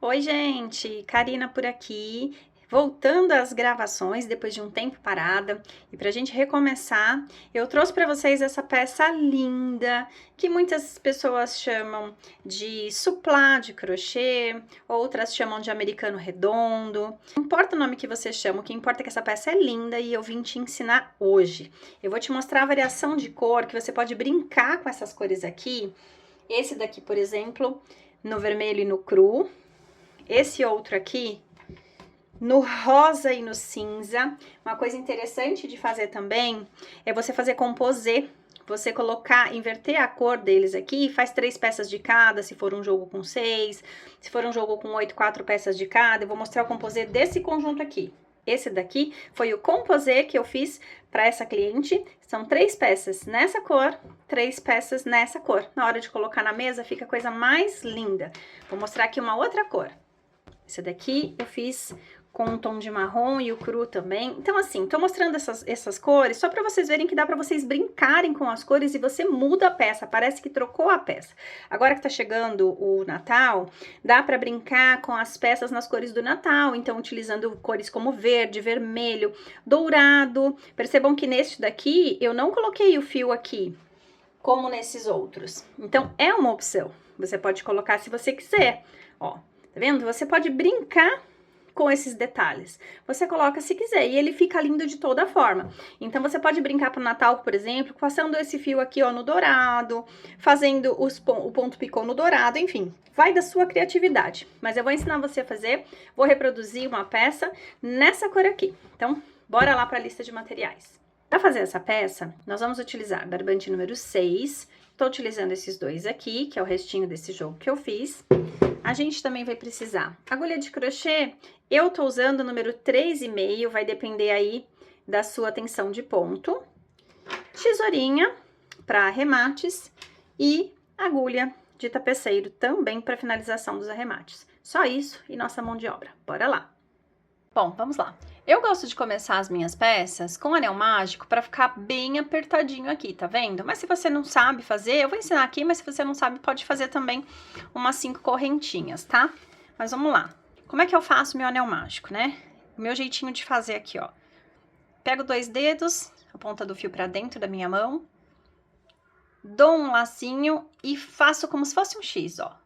Oi, gente, Karina por aqui, voltando às gravações depois de um tempo parada. E para a gente recomeçar, eu trouxe para vocês essa peça linda que muitas pessoas chamam de suplá de crochê, outras chamam de americano redondo. Não importa o nome que você chama, o que importa é que essa peça é linda e eu vim te ensinar hoje. Eu vou te mostrar a variação de cor, que você pode brincar com essas cores aqui. Esse daqui, por exemplo, no vermelho e no cru. Esse outro aqui, no rosa e no cinza. Uma coisa interessante de fazer também é você fazer composê. Você colocar, inverter a cor deles aqui, faz 3 peças de cada, se for um jogo com 6. Se for um jogo com 8, 4 peças de cada. Eu vou mostrar o composê desse conjunto aqui. Esse daqui foi o composê que eu fiz para essa cliente. São 3 peças nessa cor, 3 peças nessa cor. Na hora de colocar na mesa, fica a coisa mais linda. Vou mostrar aqui uma outra cor. Esse daqui eu fiz com um tom de marrom e o cru também. Então, assim, tô mostrando essas cores só pra vocês verem que dá pra vocês brincarem com as cores e você muda a peça, parece que trocou a peça. Agora que tá chegando o Natal, dá pra brincar com as peças nas cores do Natal, então utilizando cores como verde, vermelho, dourado. Percebam que neste daqui eu não coloquei o fio aqui, como nesses outros. Então, é uma opção. Você pode colocar se você quiser, ó. Tá vendo? Você pode brincar com esses detalhes. Você coloca se quiser e ele fica lindo de toda forma. Então, você pode brincar pro Natal, por exemplo, passando esse fio aqui, ó, no dourado, fazendo o ponto picô no dourado, enfim. Vai da sua criatividade. Mas eu vou ensinar você a fazer, vou reproduzir uma peça nessa cor aqui. Então, bora lá para a lista de materiais. Para fazer essa peça, nós vamos utilizar barbante número 6. Tô utilizando esses dois aqui, que é o restinho desse jogo que eu fiz. A gente também vai precisar agulha de crochê, eu tô usando o número 3,5, vai depender aí da sua tensão de ponto. Tesourinha para arremates e agulha de tapeceiro também para finalização dos arremates. Só isso e nossa mão de obra. Bora lá! Bom, vamos lá. Eu gosto de começar as minhas peças com anel mágico para ficar bem apertadinho aqui, tá vendo? Mas se você não sabe fazer, eu vou ensinar aqui, mas se você não sabe, pode fazer também umas 5 correntinhas, tá? Mas vamos lá. Como é que eu faço meu anel mágico, né? O meu jeitinho de fazer aqui, ó. Pego 2 dedos, a ponta do fio para dentro da minha mão, dou um lacinho e faço como se fosse um X, ó.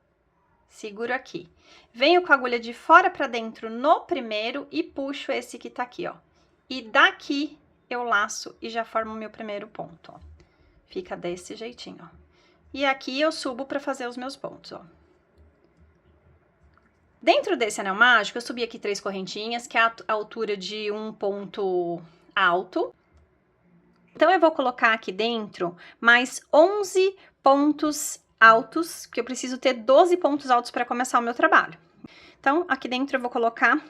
Seguro aqui. Venho com a agulha de fora para dentro no primeiro e puxo esse que tá aqui, ó. E daqui eu laço e já formo o meu primeiro ponto, ó. Fica desse jeitinho, ó. E aqui eu subo para fazer os meus pontos, ó. Dentro desse anel mágico, eu subi aqui 3 correntinhas, que é a altura de um ponto alto. Então, eu vou colocar aqui dentro mais 11 pontos altos, que eu preciso ter 12 pontos altos para começar o meu trabalho. Então, aqui dentro eu vou colocar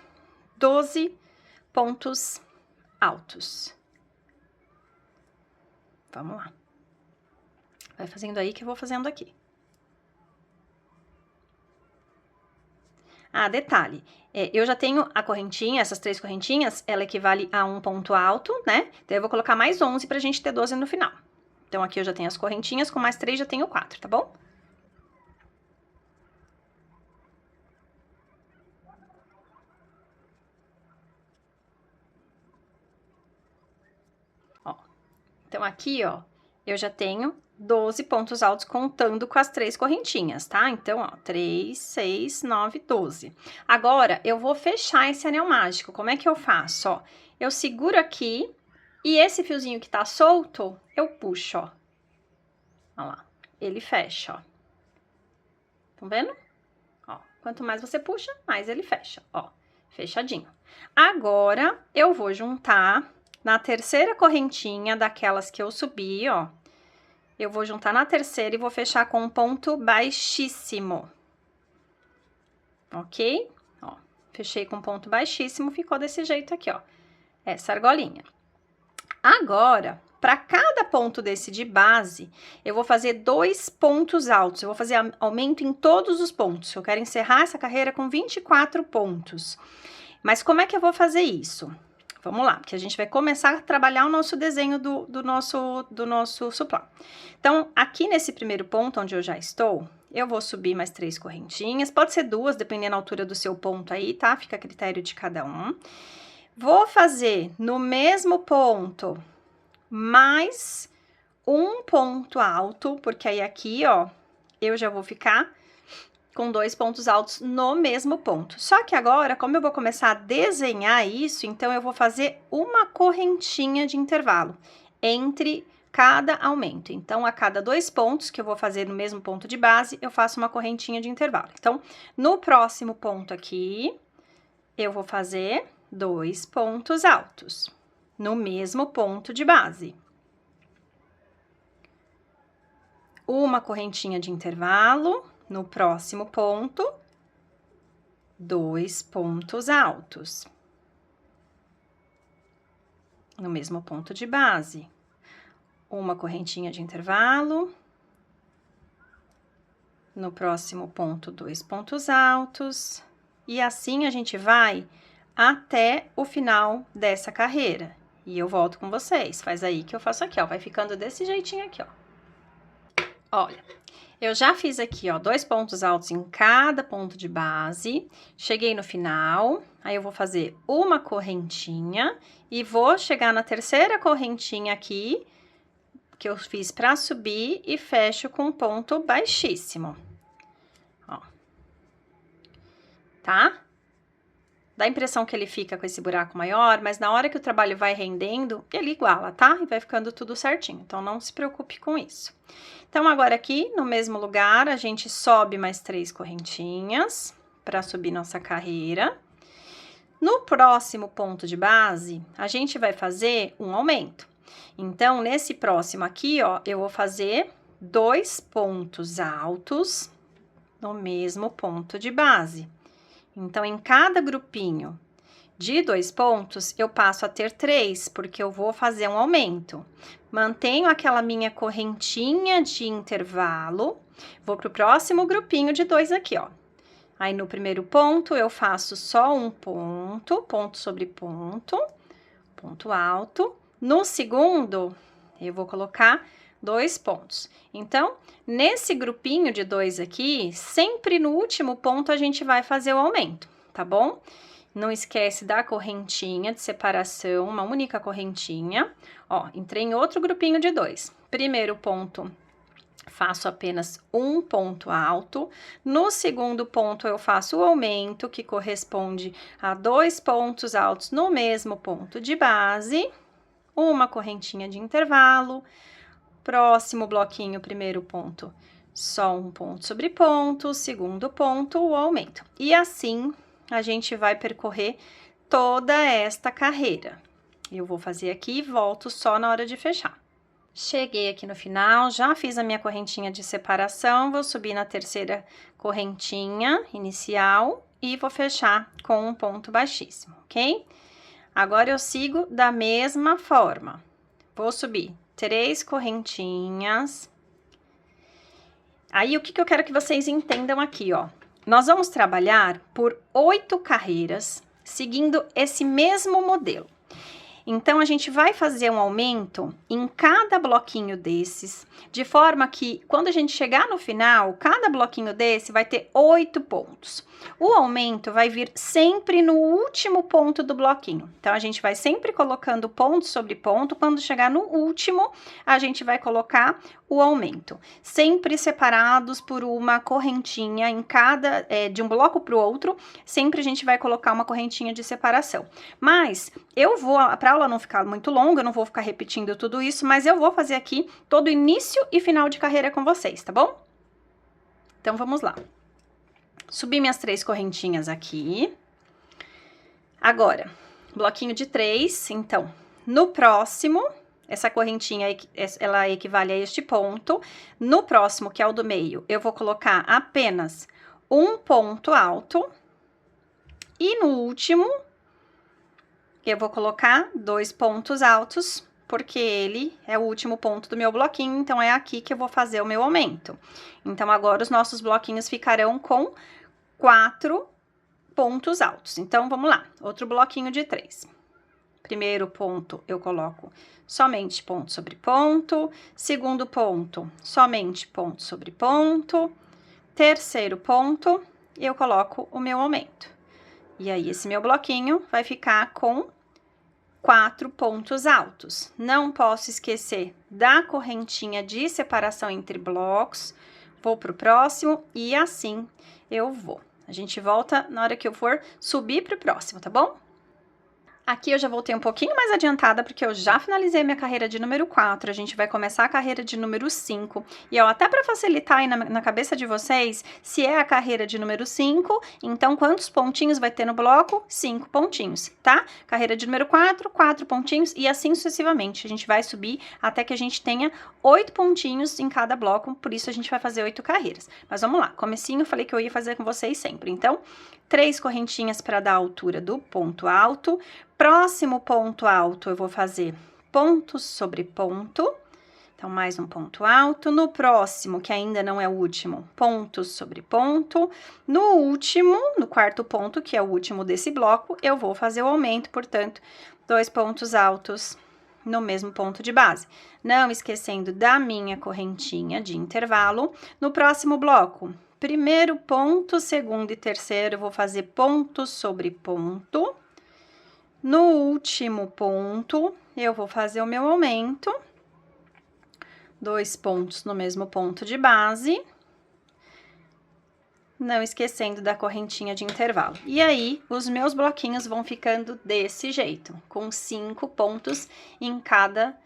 12 pontos altos. Vamos lá. Vai fazendo aí que eu vou fazendo aqui. Ah, detalhe, eu já tenho a correntinha, essas 3 correntinhas, ela equivale a um ponto alto, né? Então, eu vou colocar mais 11 pra gente ter 12 no final. Então, aqui eu já tenho as correntinhas, com mais 3 já tenho 4, tá bom? Ó, então, aqui, ó, eu já tenho 12 pontos altos contando com as 3 correntinhas, tá? Então, ó, 3, 6, 9, 12. Agora, eu vou fechar esse anel mágico. Como é que eu faço, ó? Eu seguro aqui e esse fiozinho que tá solto, eu puxo, ó. Olha lá, ele fecha, ó. Tão vendo? Ó, quanto mais você puxa, mais ele fecha, ó. Fechadinho. Agora, eu vou juntar na terceira correntinha daquelas que eu subi, ó. Eu vou juntar na terceira e vou fechar com um ponto baixíssimo. Ok? Ó, fechei com ponto baixíssimo, ficou desse jeito aqui, ó. Essa argolinha. Agora, para cada ponto desse de base, eu vou fazer 2 pontos altos. Eu vou fazer aumento em todos os pontos. Eu quero encerrar essa carreira com 24 pontos. Mas como é que eu vou fazer isso? Vamos lá, porque a gente vai começar a trabalhar o nosso desenho do nosso suplá. Então, aqui nesse primeiro ponto, onde eu já estou, eu vou subir mais 3 correntinhas, pode ser 2, dependendo da altura do seu ponto aí, tá? Fica a critério de cada um. Vou fazer no mesmo ponto mais um ponto alto, porque aí aqui, ó, eu já vou ficar com 2 pontos altos no mesmo ponto. Só que agora, como eu vou começar a desenhar isso, então eu vou fazer uma correntinha de intervalo entre cada aumento. Então, a cada 2 pontos que eu vou fazer no mesmo ponto de base, eu faço uma correntinha de intervalo. Então, no próximo ponto aqui, eu vou fazer 2 pontos altos no mesmo ponto de base. Uma correntinha de intervalo. No próximo ponto, 2 pontos altos. No mesmo ponto de base. Uma correntinha de intervalo. No próximo ponto, 2 pontos altos. E assim a gente vai até o final dessa carreira. E eu volto com vocês. Faz aí que eu faço aqui, ó. Vai ficando desse jeitinho aqui, ó. Olha. Eu já fiz aqui, ó, 2 pontos altos em cada ponto de base. Cheguei no final, aí eu vou fazer uma correntinha e vou chegar na terceira correntinha aqui, que eu fiz pra subir, e fecho com um ponto baixíssimo. Ó. Tá? Dá a impressão que ele fica com esse buraco maior, mas na hora que o trabalho vai rendendo, ele iguala, tá? E vai ficando tudo certinho, então não se preocupe com isso. Então, agora aqui, no mesmo lugar, a gente sobe mais 3 correntinhas para subir nossa carreira. No próximo ponto de base, a gente vai fazer um aumento. Então, nesse próximo aqui, ó, eu vou fazer 2 pontos altos no mesmo ponto de base. Então, em cada grupinho de 2 pontos, eu passo a ter 3, porque eu vou fazer um aumento. Mantenho aquela minha correntinha de intervalo, vou pro próximo grupinho de 2 aqui, ó. Aí, no primeiro ponto, eu faço só um ponto, ponto sobre ponto, ponto alto. No segundo, eu vou colocar 2 pontos. Então, nesse grupinho de 2 aqui, sempre no último ponto a gente vai fazer o aumento, tá bom? Não esquece da correntinha de separação, uma única correntinha. Ó, entrei em outro grupinho de 2. Primeiro ponto, faço apenas um ponto alto. No segundo ponto, eu faço o aumento, que corresponde a 2 pontos altos no mesmo ponto de base. Uma correntinha de intervalo. Próximo bloquinho, primeiro ponto, só um ponto sobre ponto, segundo ponto, o aumento. E assim, a gente vai percorrer toda esta carreira. Eu vou fazer aqui e volto só na hora de fechar. Cheguei aqui no final, já fiz a minha correntinha de separação, vou subir na terceira correntinha inicial e vou fechar com um ponto baixíssimo, ok? Agora, eu sigo da mesma forma. Vou subir 3 correntinhas. Aí, o que eu quero que vocês entendam aqui, ó? Nós vamos trabalhar por 8 carreiras, seguindo esse mesmo modelo. Então, a gente vai fazer um aumento em cada bloquinho desses, de forma que, quando a gente chegar no final, cada bloquinho desse vai ter 8 pontos. O aumento vai vir sempre no último ponto do bloquinho. Então, a gente vai sempre colocando ponto sobre ponto. Quando chegar no último, a gente vai colocar o aumento. Sempre separados por uma correntinha em cada, de um bloco para o outro, sempre a gente vai colocar uma correntinha de separação. Mas, eu vou, para a aula não ficar muito longa, eu não vou ficar repetindo tudo isso, mas eu vou fazer aqui todo início e final de carreira com vocês, tá bom? Então, vamos lá. Subi minhas 3 correntinhas aqui. Agora, bloquinho de 3, então, no próximo, essa correntinha, ela equivale a este ponto. No próximo, que é o do meio, eu vou colocar apenas um ponto alto. E no último, eu vou colocar 2 pontos altos, porque ele é o último ponto do meu bloquinho, então é aqui que eu vou fazer o meu aumento. Então, agora os nossos bloquinhos ficarão com 4 pontos altos. Então, vamos lá, outro bloquinho de 3. Primeiro ponto, eu coloco somente ponto sobre ponto. Segundo ponto, somente ponto sobre ponto. Terceiro ponto, eu coloco o meu aumento. E aí, esse meu bloquinho vai ficar com 4 pontos altos. Não posso esquecer da correntinha de separação entre blocos. Vou pro próximo e assim eu vou. A gente volta na hora que eu for subir pro próximo, tá bom? Aqui eu já voltei um pouquinho mais adiantada, porque eu já finalizei minha carreira de número 4, a gente vai começar a carreira de número 5. E ó, até para facilitar aí na cabeça de vocês, se é a carreira de número 5, então quantos pontinhos vai ter no bloco? 5 pontinhos, tá? Carreira de número 4, 4 pontinhos e assim sucessivamente. A gente vai subir até que a gente tenha 8 pontinhos em cada bloco, por isso a gente vai fazer 8 carreiras. Mas vamos lá, comecinho eu falei que eu ia fazer com vocês sempre. Então, 3 correntinhas para dar a altura do ponto alto. Próximo ponto alto, eu vou fazer ponto sobre ponto. Então, mais um ponto alto. No próximo, que ainda não é o último, ponto sobre ponto. No último, no quarto ponto, que é o último desse bloco, eu vou fazer o aumento, portanto, 2 pontos altos no mesmo ponto de base. Não esquecendo da minha correntinha de intervalo. No próximo bloco, primeiro ponto, segundo e terceiro, eu vou fazer ponto sobre ponto. No último ponto, eu vou fazer o meu aumento. 2 pontos no mesmo ponto de base. Não esquecendo da correntinha de intervalo. E aí, os meus bloquinhos vão ficando desse jeito, com 5 pontos em cada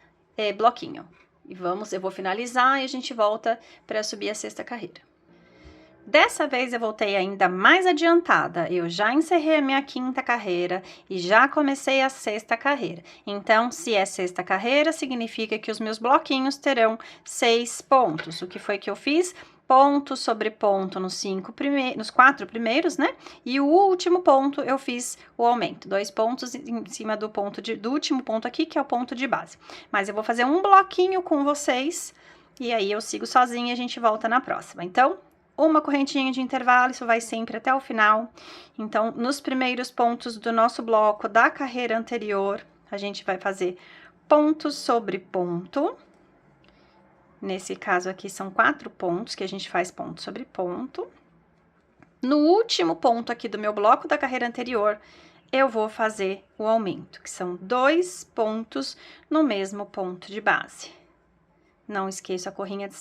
bloquinho. E eu vou finalizar e a gente volta para subir a 6ª carreira. Dessa vez eu voltei ainda mais adiantada, eu já encerrei a minha 5ª carreira e já comecei a 6ª carreira. Então, se é 6ª carreira, significa que os meus bloquinhos terão 6 pontos. O que foi que eu fiz? Ponto sobre ponto nos 4 primeiros, né? E o último ponto eu fiz o aumento, 2 pontos em cima do último ponto aqui, que é o ponto de base. Mas eu vou fazer um bloquinho com vocês e aí eu sigo sozinha e a gente volta na próxima. Então, uma correntinha de intervalo, isso vai sempre até o final. Então, nos primeiros pontos do nosso bloco da carreira anterior, a gente vai fazer ponto sobre ponto. Nesse caso aqui, são 4 pontos que a gente faz ponto sobre ponto. No último ponto aqui do meu bloco da carreira anterior, eu vou fazer o aumento, que são 2 pontos no mesmo ponto de base. Não esqueça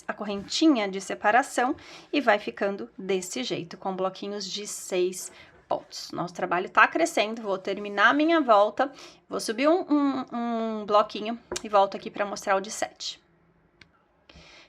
a correntinha de separação e vai ficando desse jeito, com bloquinhos de 6 pontos. Nosso trabalho tá crescendo, vou terminar a minha volta, vou subir um bloquinho e volto aqui para mostrar o de 7.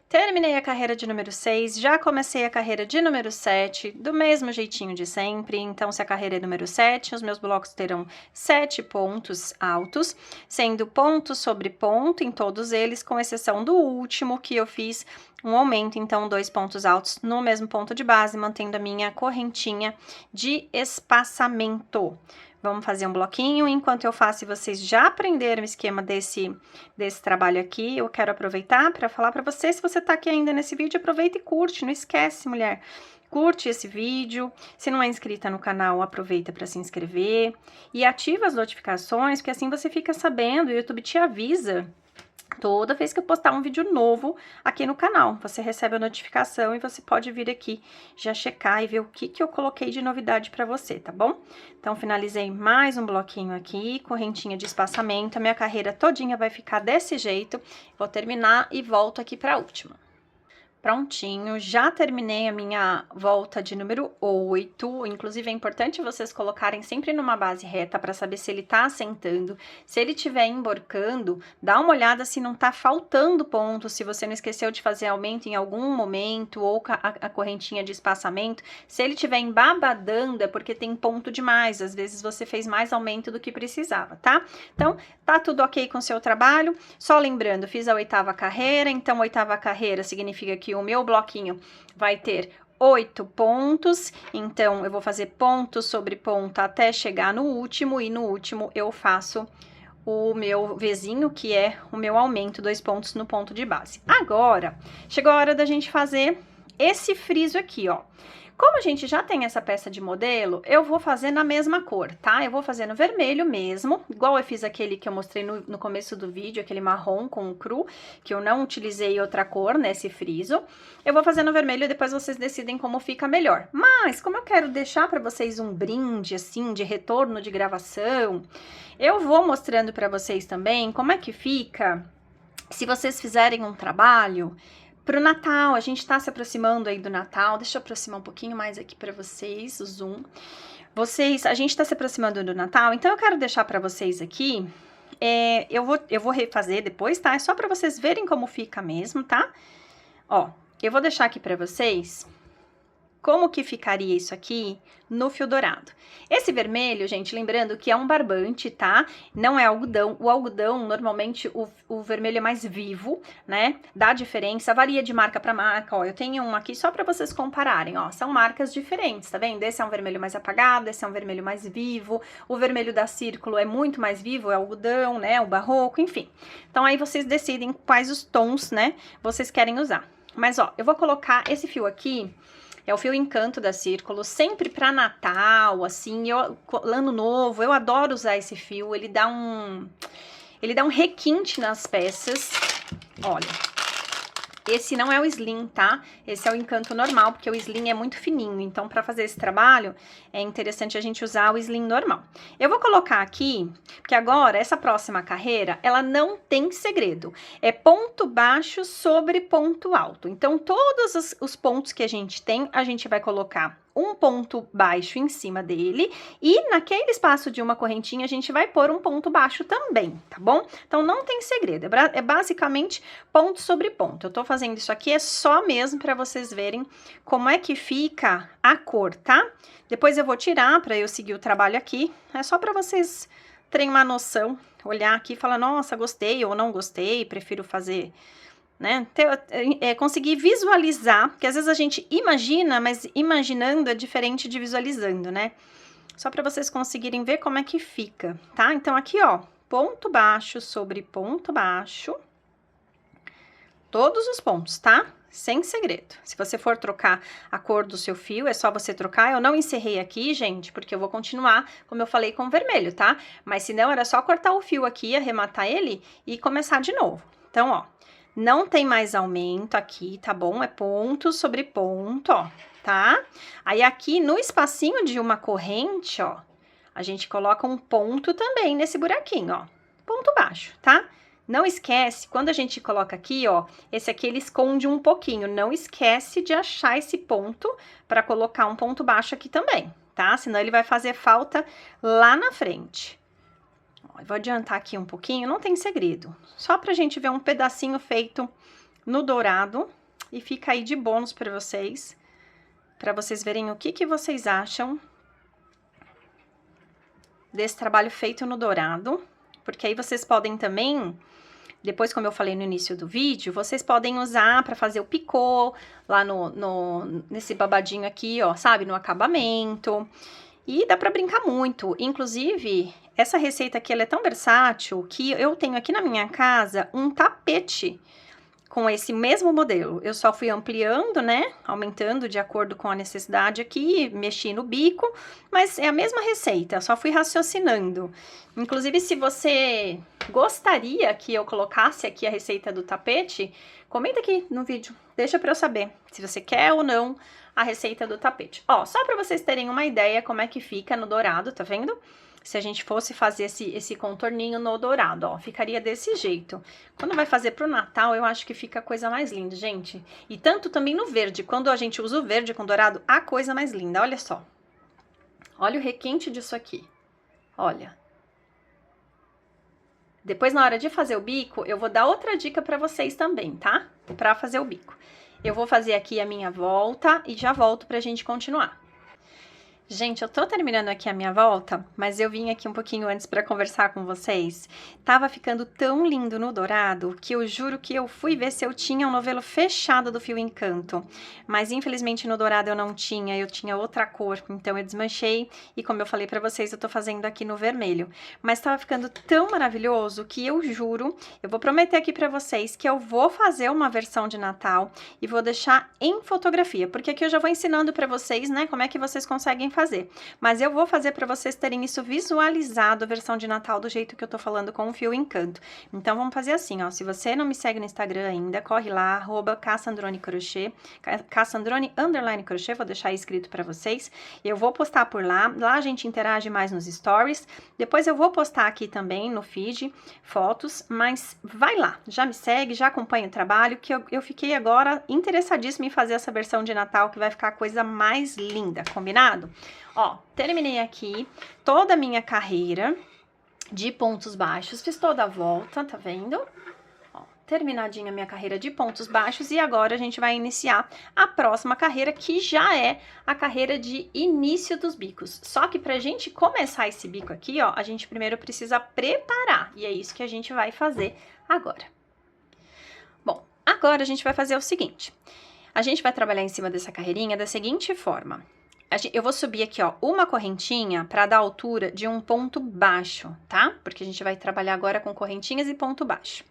Terminei a carreira de número 6, já comecei a carreira de número 7, do mesmo jeitinho de sempre. Então, se a carreira é número 7, os meus blocos terão 7 pontos altos, sendo ponto sobre ponto em todos eles, com exceção do último, que eu fiz um aumento, então, 2 pontos altos no mesmo ponto de base, mantendo a minha correntinha de espaçamento. Vamos fazer um bloquinho, enquanto eu faço e vocês já aprenderam o esquema desse trabalho aqui, eu quero aproveitar para falar para você, se você tá aqui ainda nesse vídeo, aproveita e curte, não esquece, mulher. Curte esse vídeo, se não é inscrita no canal, aproveita para se inscrever e ativa as notificações, porque assim você fica sabendo, o YouTube te avisa toda vez que eu postar um vídeo novo aqui no canal. Você recebe a notificação e você pode vir aqui já checar e ver o que eu coloquei de novidade para você, tá bom? Então, finalizei mais um bloquinho aqui, correntinha de espaçamento. A minha carreira todinha vai ficar desse jeito. Vou terminar e volto aqui para a última. Prontinho, já terminei a minha volta de número 8, inclusive é importante vocês colocarem sempre numa base reta para saber se ele tá assentando. Se ele estiver emborcando, dá uma olhada se não tá faltando ponto, se você não esqueceu de fazer aumento em algum momento, ou a correntinha de espaçamento. Se ele estiver embabadando, é porque tem ponto demais, às vezes você fez mais aumento do que precisava, tá? Então, tá tudo ok com o seu trabalho, só lembrando, fiz a 8ª carreira, então 8ª carreira significa que o meu bloquinho vai ter 8 pontos, então eu vou fazer ponto sobre ponto até chegar no último, e no último eu faço o meu Vzinho, que é o meu aumento, 2 pontos no ponto de base. Agora, chegou a hora da gente fazer esse friso aqui, ó. Como a gente já tem essa peça de modelo, eu vou fazer na mesma cor, tá? Eu vou fazer no vermelho mesmo, igual eu fiz aquele que eu mostrei no começo do vídeo, aquele marrom com o cru, que eu não utilizei outra cor nesse friso. Eu vou fazer no vermelho e depois vocês decidem como fica melhor. Mas, como eu quero deixar para vocês um brinde, assim, de retorno de gravação, eu vou mostrando para vocês também como é que fica se vocês fizerem um trabalho pro Natal. A gente tá se aproximando aí do Natal. Deixa eu aproximar um pouquinho mais aqui para vocês, o zoom. A gente tá se aproximando do Natal, então eu quero deixar para vocês aqui, eu vou refazer depois, tá? É só para vocês verem como fica mesmo, tá? Ó, eu vou deixar aqui para vocês como que ficaria isso aqui no fio dourado. Esse vermelho, gente, lembrando que é um barbante, tá? Não é algodão. O algodão, normalmente, o vermelho é mais vivo, né? Dá diferença, varia de marca para marca. Ó, eu tenho um aqui só para vocês compararem, ó. São marcas diferentes, tá vendo? Esse é um vermelho mais apagado, esse é um vermelho mais vivo. O vermelho da Círculo é muito mais vivo, é algodão, né? O barroco, enfim. Então, aí vocês decidem quais os tons, né, vocês querem usar. Mas, ó, eu vou colocar esse fio aqui. É o fio Encanto da Círculo, sempre para Natal, assim, Ano Novo, eu adoro usar esse fio, ele dá um requinte nas peças. Olha, esse não é o slim, tá? Esse é o Encanto normal, porque o slim é muito fininho, então para fazer esse trabalho é interessante a gente usar o slim normal. Eu vou colocar aqui, porque agora essa próxima carreira, ela não tem segredo. É ponto baixo sobre ponto alto. Então todos os pontos que a gente vai colocar um ponto baixo em cima dele e naquele espaço de uma correntinha a gente vai pôr um ponto baixo também, tá bom? Então não tem segredo, é basicamente ponto sobre ponto. Eu tô fazendo isso aqui só mesmo para vocês verem como é que fica a cor, tá? Depois eu vou tirar para eu seguir o trabalho aqui, é só para vocês terem uma noção, olhar aqui e falar, nossa, gostei ou não gostei, prefiro fazer, né, conseguir visualizar, porque às vezes a gente imagina, mas imaginando é diferente de visualizando, né? Só para vocês conseguirem ver como é que fica, tá? Então aqui, ó, ponto baixo sobre ponto baixo, todos os pontos, tá? Sem segredo. Se você for trocar a cor do seu fio, é só você trocar. Eu não encerrei aqui, gente, porque eu vou continuar, como eu falei, com o vermelho, tá? Mas se não, era só cortar o fio aqui, arrematar ele e começar de novo. Então, ó, não tem mais aumento aqui, tá bom? É ponto sobre ponto, ó, tá? Aí aqui no espacinho de uma corrente, ó, a gente coloca um ponto também nesse buraquinho, ó, ponto baixo, tá? Não esquece, quando a gente coloca aqui, ó, esse aqui ele esconde um pouquinho, não esquece de achar esse ponto para colocar um ponto baixo aqui também, tá? Senão ele vai fazer falta lá na frente. Eu vou adiantar aqui um pouquinho, não tem segredo. Só pra gente ver um pedacinho feito no dourado. E fica aí de bônus pra vocês verem o que vocês acham desse trabalho feito no dourado. Porque aí vocês podem também, depois como eu falei no início do vídeo, vocês podem usar pra fazer o picô lá nesse babadinho aqui, ó, sabe? No acabamento. E dá pra brincar muito. Inclusive, essa receita aqui, ela é tão versátil que eu tenho aqui na minha casa um tapete com esse mesmo modelo. Eu só fui ampliando, né, aumentando de acordo com a necessidade aqui, mexi no bico, mas é a mesma receita, só fui raciocinando. Inclusive, se você gostaria que eu colocasse aqui a receita do tapete, comenta aqui no vídeo, deixa pra eu saber se você quer ou não a receita do tapete. Ó, só pra vocês terem uma ideia como é que fica no dourado, tá vendo? Se a gente fosse fazer esse contorninho no dourado, ó, ficaria desse jeito. Quando vai fazer pro Natal, eu acho que fica a coisa mais linda, gente. E tanto também no verde, quando a gente usa o verde com dourado, a coisa mais linda, olha só. Olha o requinte disso aqui, olha. Depois, na hora de fazer o bico, eu vou dar outra dica pra vocês também, tá? Pra fazer o bico. Eu vou fazer aqui a minha volta e já volto pra gente continuar. Gente, eu tô terminando aqui a minha volta, mas eu vim aqui um pouquinho antes para conversar com vocês. Tava ficando tão lindo no dourado que eu juro que eu fui ver se eu tinha um novelo fechado do Fio Encanto. Mas infelizmente no dourado eu tinha outra cor, então eu desmanchei e como eu falei para vocês, eu tô fazendo aqui no vermelho. Mas tava ficando tão maravilhoso que eu juro, eu vou prometer aqui para vocês que eu vou fazer uma versão de Natal e vou deixar em fotografia, porque aqui eu já vou ensinando para vocês, né, como é que vocês conseguem fazer. Mas eu vou fazer para vocês terem isso visualizado, a versão de Natal do jeito que eu tô falando com o Fio Encanto. Então vamos fazer assim, ó, se você não me segue no Instagram ainda, corre lá, @cassandrone_crochê, Cassandrone_crochê, vou deixar aí escrito para vocês. Eu vou postar por lá, lá a gente interage mais nos stories. Depois eu vou postar aqui também no feed fotos, mas vai lá, já me segue, já acompanha o trabalho, que eu fiquei agora interessadíssima em fazer essa versão de Natal, que vai ficar a coisa mais linda, combinado? Ó, terminei aqui toda a minha carreira de pontos baixos, fiz toda a volta, tá vendo? Ó, terminadinha a minha carreira de pontos baixos e agora a gente vai iniciar a próxima carreira, que já é a carreira de início dos bicos. Só que pra gente começar esse bico aqui, ó, a gente primeiro precisa preparar, e é isso que a gente vai fazer agora. Bom, agora a gente vai fazer o seguinte, a gente vai trabalhar em cima dessa carreirinha da seguinte forma. Eu vou subir aqui, ó, uma correntinha para dar altura de um ponto baixo, tá? Porque a gente vai trabalhar agora com correntinhas e ponto baixo.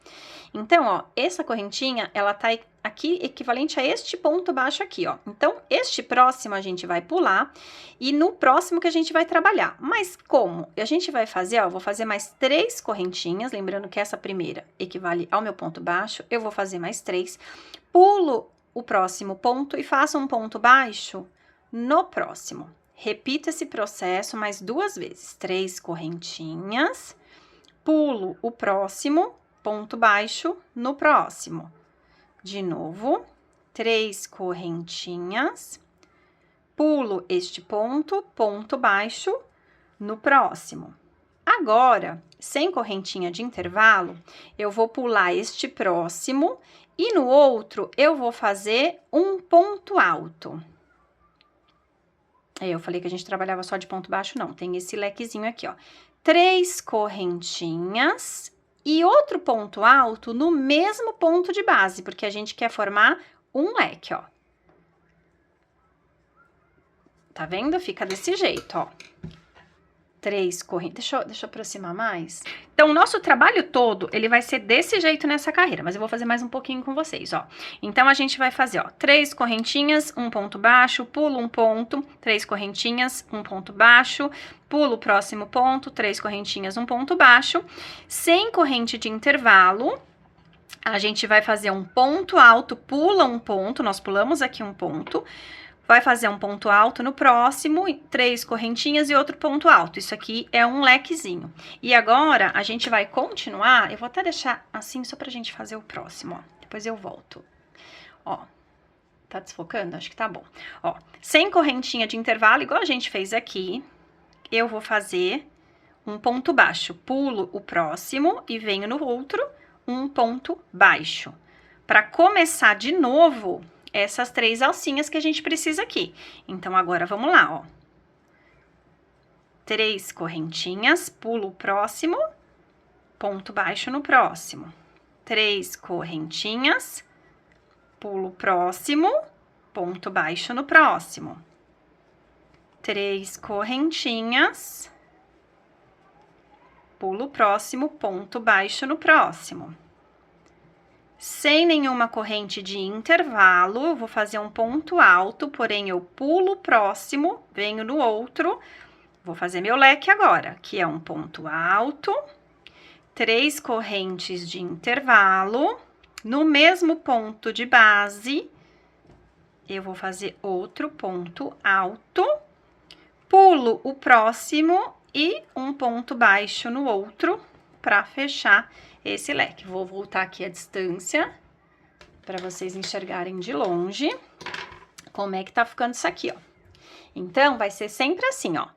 Então, ó, essa correntinha, ela tá aqui equivalente a este ponto baixo aqui, ó. Então, este próximo a gente vai pular e no próximo que a gente vai trabalhar. Mas como? A gente vai fazer, ó, eu vou fazer mais 3 correntinhas, lembrando que essa primeira equivale ao meu ponto baixo, eu vou fazer mais 3, pulo o próximo ponto e faço um ponto baixo no próximo. Repita esse processo mais 2 vezes. 3 correntinhas, pulo o próximo, ponto baixo no próximo. De novo, 3 correntinhas, pulo este ponto, ponto baixo no próximo. Agora, sem correntinha de intervalo, eu vou pular este próximo e no outro eu vou fazer um ponto alto. Eu falei que a gente trabalhava só de ponto baixo, não, tem esse lequezinho aqui, ó. 3 correntinhas e outro ponto alto no mesmo ponto de base, porque a gente quer formar um leque, ó. Tá vendo? Fica desse jeito, ó. 3 correntes. Deixa eu aproximar mais. Então, o nosso trabalho todo, ele vai ser desse jeito nessa carreira, mas eu vou fazer mais um pouquinho com vocês, ó. Então, a gente vai fazer, ó, 3 correntinhas, um ponto baixo, pulo um ponto, 3 correntinhas, um ponto baixo, pulo o próximo ponto, 3 correntinhas, um ponto baixo, sem corrente de intervalo. A gente vai fazer um ponto alto, pula um ponto, nós pulamos aqui um ponto, vai fazer um ponto alto no próximo, 3 correntinhas e outro ponto alto. Isso aqui é um lequezinho. E agora, a gente vai continuar, eu vou até deixar assim só pra gente fazer o próximo, ó. Depois eu volto. Ó, tá desfocando? Acho que tá bom. Ó, sem correntinha de intervalo, igual a gente fez aqui, eu vou fazer um ponto baixo. Pulo o próximo e venho no outro, um ponto baixo. Pra começar de novo essas 3 alcinhas que a gente precisa aqui. Então, agora, vamos lá, ó. 3 correntinhas, pulo o próximo, ponto baixo no próximo. 3 correntinhas, pulo o próximo, ponto baixo no próximo. 3 correntinhas, pulo o próximo, ponto baixo no próximo. Sem nenhuma corrente de intervalo, eu vou fazer um ponto alto, porém eu pulo o próximo, venho no outro, vou fazer meu leque agora, que é um ponto alto, 3 correntes de intervalo, no mesmo ponto de base, eu vou fazer outro ponto alto, pulo o próximo e um ponto baixo no outro, para fechar esse leque. Vou voltar aqui a distância para vocês enxergarem de longe como é que tá ficando isso aqui, ó. Então, vai ser sempre assim, ó.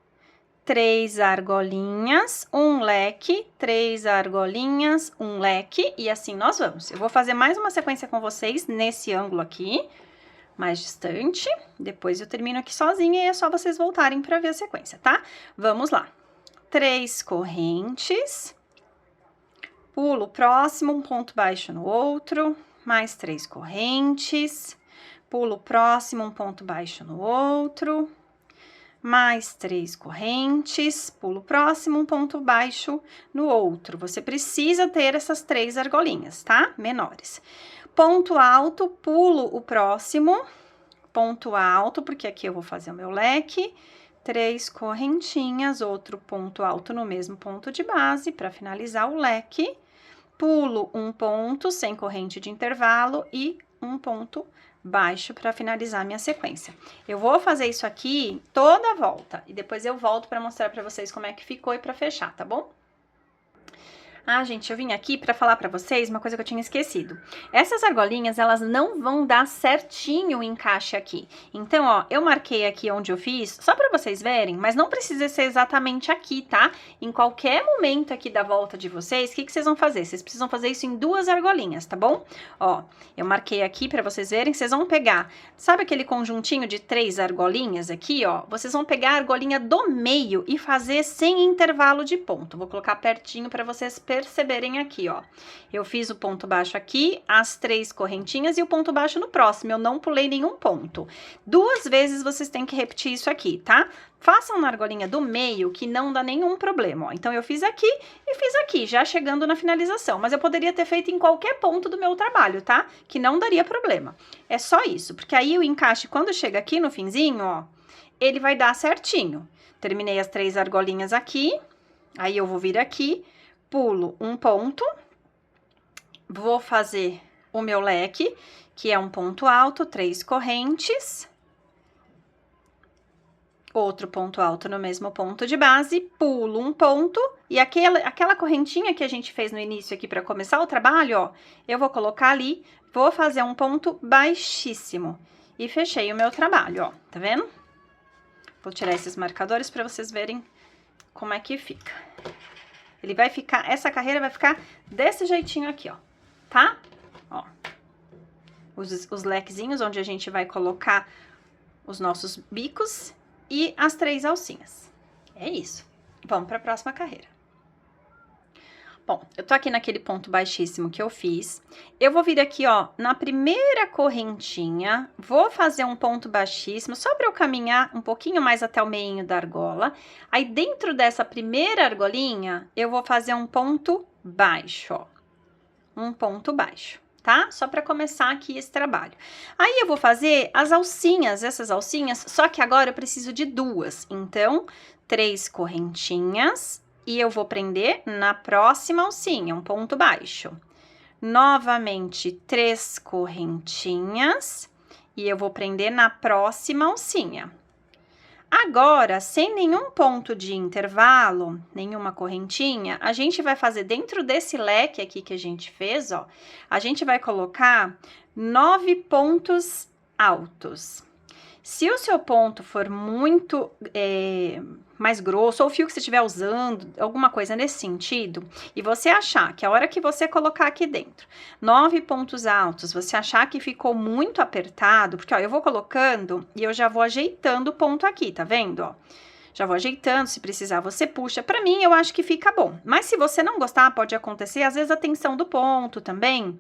3 argolinhas, um leque, 3 argolinhas, um leque, e assim nós vamos. Eu vou fazer mais uma sequência com vocês nesse ângulo aqui, mais distante, depois eu termino aqui sozinha e é só vocês voltarem para ver a sequência, tá? Vamos lá. 3 correntes, pulo o próximo, um ponto baixo no outro, mais 3 correntes, pulo o próximo, um ponto baixo no outro, mais 3 correntes, pulo o próximo, um ponto baixo no outro. Você precisa ter essas 3 argolinhas, tá? Menores. Ponto alto, pulo o próximo, ponto alto, porque aqui eu vou fazer o meu leque, 3 correntinhas, outro ponto alto no mesmo ponto de base, para finalizar o leque, pulo um ponto sem corrente de intervalo e um ponto baixo para finalizar minha sequência. Eu vou fazer isso aqui toda a volta, e depois eu volto para mostrar para vocês como é que ficou e para fechar, tá bom? Ah, gente, eu vim aqui para falar para vocês uma coisa que eu tinha esquecido. Essas argolinhas, elas não vão dar certinho o encaixe aqui. Então, ó, eu marquei aqui onde eu fiz, só para vocês verem, mas não precisa ser exatamente aqui, tá? Em qualquer momento aqui da volta de vocês, o que vocês vão fazer? Vocês precisam fazer isso em 2 argolinhas, tá bom? Ó, eu marquei aqui para vocês verem, vocês vão pegar, sabe aquele conjuntinho de 3 argolinhas aqui, ó? Vocês vão pegar a argolinha do meio e fazer sem intervalo de ponto. Vou colocar pertinho para vocês perceberem aqui, ó. Eu fiz o ponto baixo aqui, as 3 correntinhas e o ponto baixo no próximo. Eu não pulei nenhum ponto. 2 vezes vocês têm que repetir isso aqui, tá? Façam na argolinha do meio, que não dá nenhum problema, ó. Então, eu fiz aqui e fiz aqui, já chegando na finalização. Mas eu poderia ter feito em qualquer ponto do meu trabalho, tá? Que não daria problema. É só isso, porque aí o encaixe, quando chega aqui no finzinho, ó, ele vai dar certinho. Terminei as 3 argolinhas aqui, aí eu vou vir aqui, pulo um ponto, vou fazer o meu leque, que é um ponto alto, 3 correntes, outro ponto alto no mesmo ponto de base, pulo um ponto, e aquela correntinha que a gente fez no início aqui para começar o trabalho, ó, eu vou colocar ali, vou fazer um ponto baixíssimo, e fechei o meu trabalho, ó, tá vendo? Vou tirar esses marcadores para vocês verem como é que fica. Ele vai ficar, essa carreira vai ficar desse jeitinho aqui, ó, tá? Ó, os lequezinhos onde a gente vai colocar os nossos bicos e as 3 alcinhas. É isso. Vamos para a próxima carreira. Bom, eu tô aqui naquele ponto baixíssimo que eu fiz. Eu vou vir aqui, ó, na primeira correntinha, vou fazer um ponto baixíssimo, só para eu caminhar um pouquinho mais até o meinho da argola. Aí, dentro dessa primeira argolinha, eu vou fazer um ponto baixo, ó. Um ponto baixo, tá? Só para começar aqui esse trabalho. Aí, eu vou fazer as alcinhas, essas alcinhas, só que agora eu preciso de 2. Então, 3 correntinhas. E eu vou prender na próxima alcinha, um ponto baixo. Novamente, 3 correntinhas. E eu vou prender na próxima alcinha. Agora, sem nenhum ponto de intervalo, nenhuma correntinha, a gente vai fazer dentro desse leque aqui que a gente fez, ó. A gente vai colocar 9 pontos altos. Se o seu ponto for muito mais grosso, ou o fio que você estiver usando, alguma coisa nesse sentido, e você achar que a hora que você colocar aqui dentro 9 pontos altos, você achar que ficou muito apertado, porque ó, eu vou colocando e eu já vou ajeitando o ponto aqui, tá vendo, ó? Já vou ajeitando, se precisar você puxa. Pra mim, eu acho que fica bom. Mas se você não gostar, pode acontecer, às vezes a tensão do ponto também.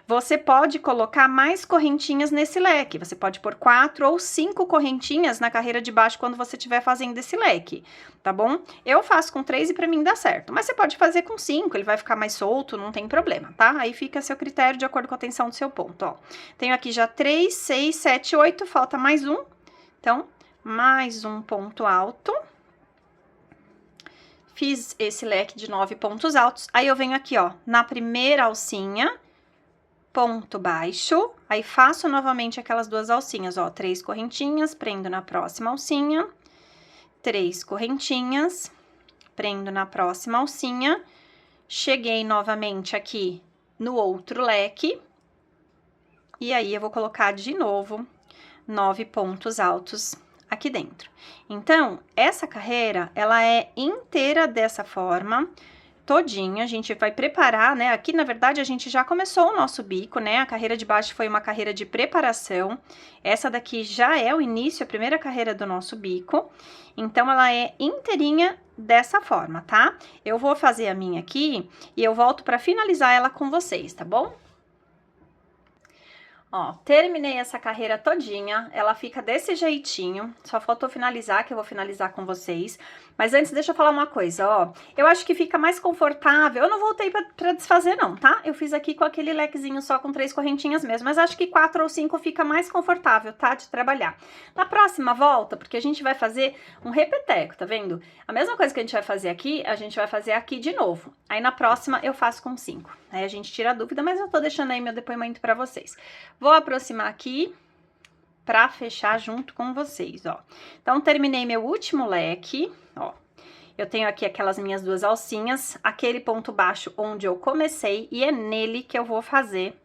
Você pode colocar mais correntinhas nesse leque. Você pode pôr 4 ou 5 correntinhas na carreira de baixo quando você estiver fazendo esse leque, tá bom? Eu faço com 3 e pra mim dá certo. Mas você pode fazer com 5, ele vai ficar mais solto, não tem problema, tá? Aí fica a seu critério de acordo com a tensão do seu ponto, ó. Tenho aqui já 3, 6, 7, 8, falta mais um. Então, mais um ponto alto. Fiz esse leque de 9 pontos altos. Aí, eu venho aqui, ó, na primeira alcinha, ponto baixo. Aí, faço novamente aquelas 2 alcinhas, ó, 3 correntinhas, prendo na próxima alcinha. 3 correntinhas, prendo na próxima alcinha. Cheguei novamente aqui no outro leque. E aí, eu vou colocar de novo 9 pontos altos aqui dentro. Então, essa carreira, ela é inteira dessa forma, todinha, a gente vai preparar, né? Aqui, na verdade, a gente já começou o nosso bico, né? A carreira de baixo foi uma carreira de preparação. Essa daqui já é o início, a primeira carreira do nosso bico. Então, ela é inteirinha dessa forma, tá? Eu vou fazer a minha aqui e eu volto para finalizar ela com vocês, tá bom? Ó, terminei essa carreira todinha, ela fica desse jeitinho, só faltou finalizar, que eu vou finalizar com vocês. Mas antes, deixa eu falar uma coisa, ó, eu acho que fica mais confortável, eu não voltei pra desfazer não, tá? Eu fiz aqui com aquele lequezinho só com 3 correntinhas mesmo, mas acho que 4 ou 5 fica mais confortável, tá? De trabalhar. Na próxima volta, porque a gente vai fazer um repeteco, tá vendo? A mesma coisa que a gente vai fazer aqui, a gente vai fazer aqui de novo. Aí na próxima eu faço com 5. Aí a gente tira a dúvida, mas eu tô deixando aí meu depoimento pra vocês. Vou aproximar aqui pra fechar junto com vocês, ó. Então, terminei meu último leque, ó. Eu tenho aqui aquelas minhas 2 alcinhas, aquele ponto baixo onde eu comecei, e é nele que eu vou fazer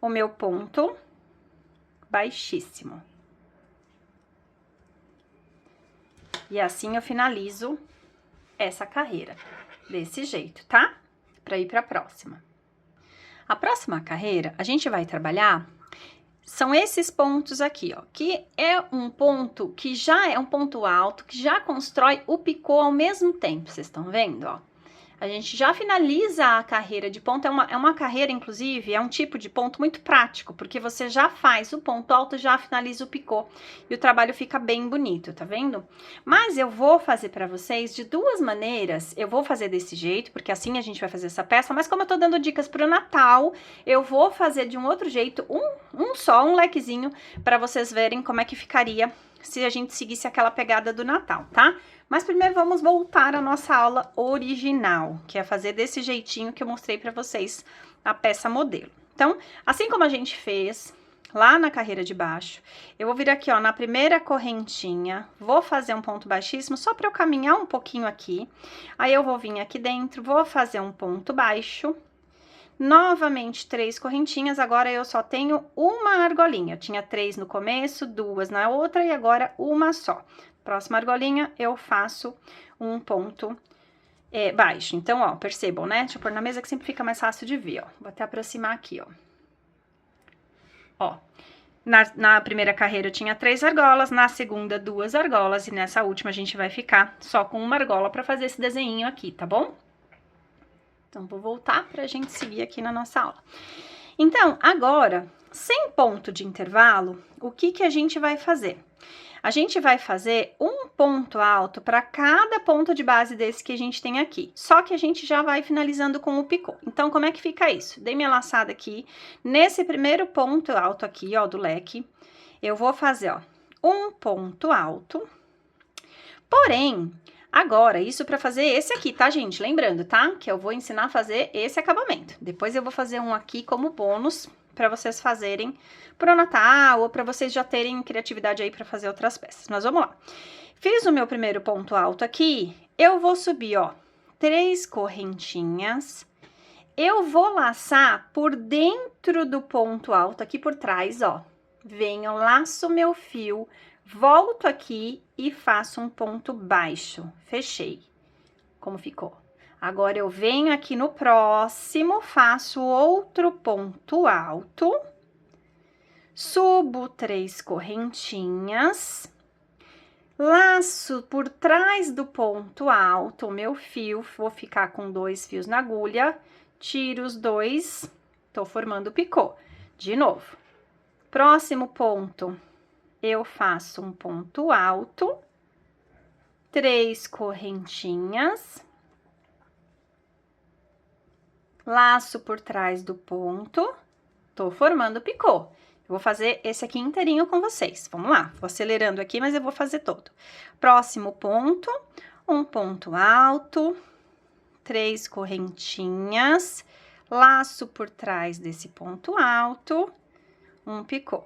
o meu ponto baixíssimo. E assim eu finalizo essa carreira, desse jeito, tá? Pra ir pra próxima. A próxima carreira, a gente vai trabalhar, são esses pontos aqui, ó, que é um ponto que já é um ponto alto, que já constrói o picô ao mesmo tempo, vocês estão vendo, ó? A gente já finaliza a carreira de ponto, é uma carreira, inclusive, é um tipo de ponto muito prático, porque você já faz o ponto alto, já finaliza o picô, e o trabalho fica bem bonito, tá vendo? Mas eu vou fazer pra vocês de 2 maneiras, eu vou fazer desse jeito, porque assim a gente vai fazer essa peça, mas como eu tô dando dicas pro Natal, eu vou fazer de um outro jeito, um lequezinho, pra vocês verem como é que ficaria se a gente seguisse aquela pegada do Natal, tá? Mas primeiro vamos voltar à nossa aula original, que é fazer desse jeitinho que eu mostrei pra vocês a peça modelo. Então, assim como a gente fez lá na carreira de baixo, eu vou vir aqui, ó, na primeira correntinha, vou fazer um ponto baixíssimo só pra eu caminhar um pouquinho aqui. Aí eu vou vir aqui dentro, vou fazer um ponto baixo. Novamente 3 correntinhas, agora eu só tenho uma argolinha. Eu tinha 3 no começo, 2 na outra e agora uma só. Próxima argolinha, eu faço um ponto baixo. Então, ó, percebam, né? Deixa eu pôr na mesa que sempre fica mais fácil de ver, ó. Vou até aproximar aqui, ó. Ó, na primeira carreira eu tinha 3 argolas, na segunda 2 argolas e nessa última a gente vai ficar só com uma argola pra fazer esse desenho aqui, tá bom? Então, vou voltar pra gente seguir aqui na nossa aula. Então, agora, sem ponto de intervalo, o que que a gente vai fazer? A gente vai fazer um ponto alto para cada ponto de base desse que a gente tem aqui. Só que a gente já vai finalizando com o picô. Então, como é que fica isso? Dei minha laçada aqui. Nesse primeiro ponto alto aqui, ó, do leque, eu vou fazer, ó, um ponto alto. Porém, agora, isso para fazer esse aqui, tá, gente? Lembrando, tá? Que eu vou ensinar a fazer esse acabamento. Depois eu vou fazer um aqui como bônus para vocês fazerem pro Natal ou para vocês já terem criatividade aí para fazer outras peças. Mas vamos lá. Fiz o meu primeiro ponto alto aqui, eu vou subir, ó, 3 correntinhas. Eu vou laçar por dentro do ponto alto aqui por trás, ó. Venho, laço meu fio, volto aqui e faço um ponto baixo. Fechei. Como ficou? Agora, eu venho aqui no próximo, faço outro ponto alto, subo 3 correntinhas, laço por trás do ponto alto o meu fio, vou ficar com 2 fios na agulha, tiro os 2, tô formando o picô. De novo. Próximo ponto, eu faço um ponto alto, 3 correntinhas, laço por trás do ponto, tô formando o picô. Eu vou fazer esse aqui inteirinho com vocês. Vamos lá, vou acelerando aqui, mas eu vou fazer todo. Próximo ponto, um ponto alto, 3 correntinhas, laço por trás desse ponto alto, um picô.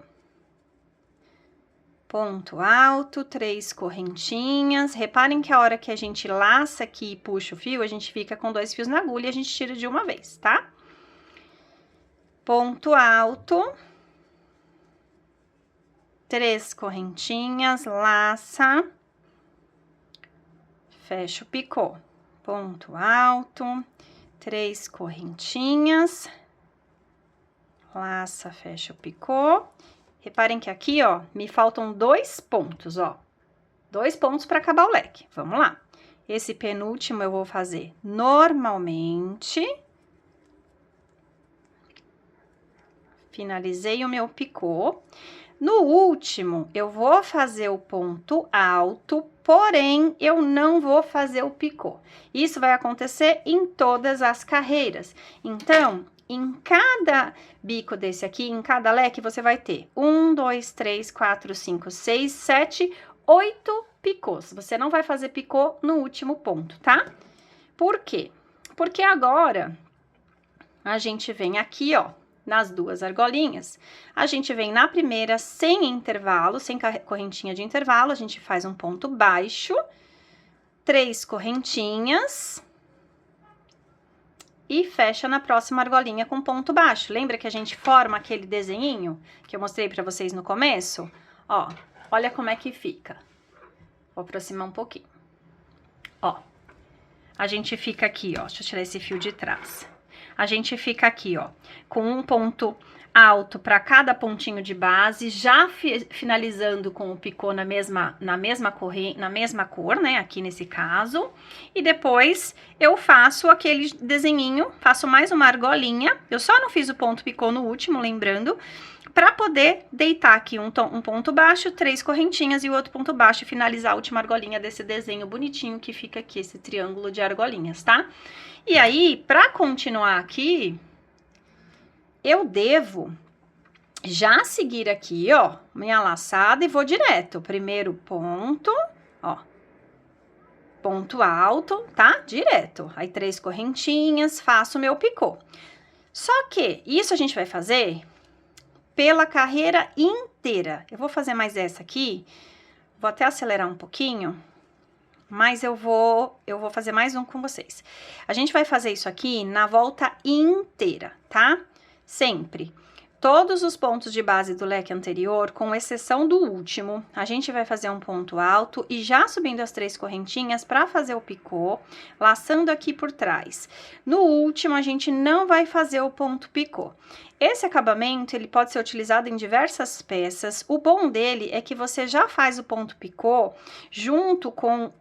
Ponto alto, 3 correntinhas. Reparem que a hora que a gente laça aqui e puxa o fio, a gente fica com 2 fios na agulha e a gente tira de uma vez, tá? Ponto alto, 3 correntinhas, laça, fecha o picô. ponto alto, 3 correntinhas, laça, fecha o picô. Reparem que aqui, ó, me faltam 2 pontos, ó. 2 pontos para acabar o leque. Vamos lá. Esse penúltimo eu vou fazer normalmente. Finalizei o meu picô. No último, eu vou fazer o ponto alto, porém, eu não vou fazer o picô. Isso vai acontecer em todas as carreiras. Então, em cada bico desse aqui, em cada leque, você vai ter 1, 2, 3, 4, 5, 6, 7, 8 picôs. Você não vai fazer picô no último ponto, tá? Por quê? Porque agora, a gente vem aqui, ó, nas 2 argolinhas, a gente vem na primeira sem intervalo, sem correntinha de intervalo, a gente faz um ponto baixo, 3 correntinhas e fecha na próxima argolinha com ponto baixo. Lembra que a gente forma aquele desenhinho que eu mostrei pra vocês no começo? Ó, olha como é que fica. Vou aproximar um pouquinho. Ó, a gente fica aqui, ó, deixa eu tirar esse fio de trás. A gente fica aqui, ó, com um ponto alto para cada pontinho de base, já finalizando com o picô na mesma cor, né, aqui nesse caso. E depois eu faço aquele desenhinho, faço mais uma argolinha. Eu só não fiz o ponto picô no último, lembrando, para poder deitar aqui um ponto baixo, 3 correntinhas e o outro ponto baixo e finalizar a última argolinha desse desenho bonitinho que fica aqui, esse triângulo de argolinhas, tá? E aí, para continuar aqui, eu devo já seguir aqui, ó, minha laçada e vou direto. Primeiro ponto, ó, ponto alto, tá? Direto. Aí, 3 correntinhas, faço meu picô. Só que isso a gente vai fazer pela carreira inteira. Eu vou fazer mais essa aqui, vou até acelerar um pouquinho, mas eu vou fazer mais um com vocês. A gente vai fazer isso aqui na volta inteira, tá? Sempre. Todos os pontos de base do leque anterior, com exceção do último, a gente vai fazer um ponto alto e já subindo as 3 correntinhas para fazer o picô, laçando aqui por trás. No último, a gente não vai fazer o ponto picô. Esse acabamento, ele pode ser utilizado em diversas peças. O bom dele é que você já faz o ponto picô junto com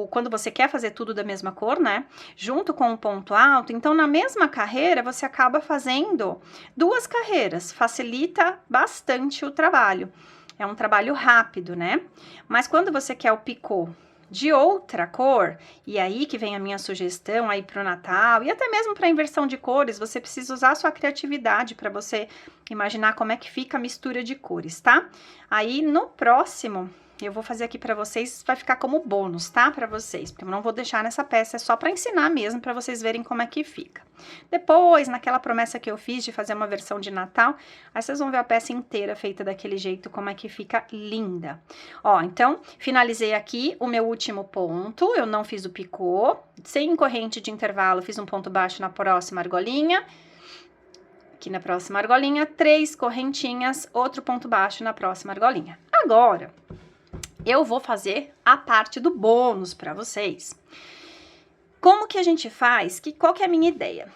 quando você quer fazer tudo da mesma cor, né? Junto com o ponto alto. Então, na mesma carreira, você acaba fazendo 2 carreiras. Facilita bastante o trabalho. É um trabalho rápido, né? Mas quando você quer o picô de outra cor, e aí que vem a minha sugestão aí pro Natal, e até mesmo para inversão de cores, você precisa usar a sua criatividade para você imaginar como é que fica a mistura de cores, tá? Aí, no próximo, eu vou fazer aqui para vocês, vai ficar como bônus, tá? Para vocês, porque eu não vou deixar nessa peça, é só para ensinar mesmo, para vocês verem como é que fica. Depois, naquela promessa que eu fiz de fazer uma versão de Natal, aí vocês vão ver a peça inteira feita daquele jeito, como é que fica linda. Ó, então, finalizei aqui o meu último ponto, eu não fiz o picô, sem corrente de intervalo, fiz um ponto baixo na próxima argolinha. Aqui na próxima argolinha, 3 correntinhas, outro ponto baixo na próxima argolinha. Agora, eu vou fazer a parte do bônus para vocês. Como que a gente faz? Qual que é a minha ideia?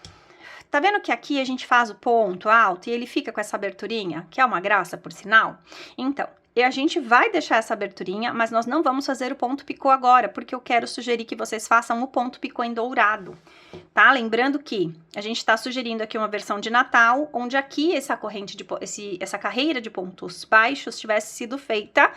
Tá vendo que aqui a gente faz o ponto alto e ele fica com essa aberturinha, que é uma graça, por sinal? Então, a gente vai deixar essa aberturinha, mas nós não vamos fazer o ponto picô agora, porque eu quero sugerir que vocês façam o ponto picô em dourado, tá? Lembrando que a gente tá sugerindo aqui uma versão de Natal, onde aqui essa carreira de pontos baixos tivesse sido feita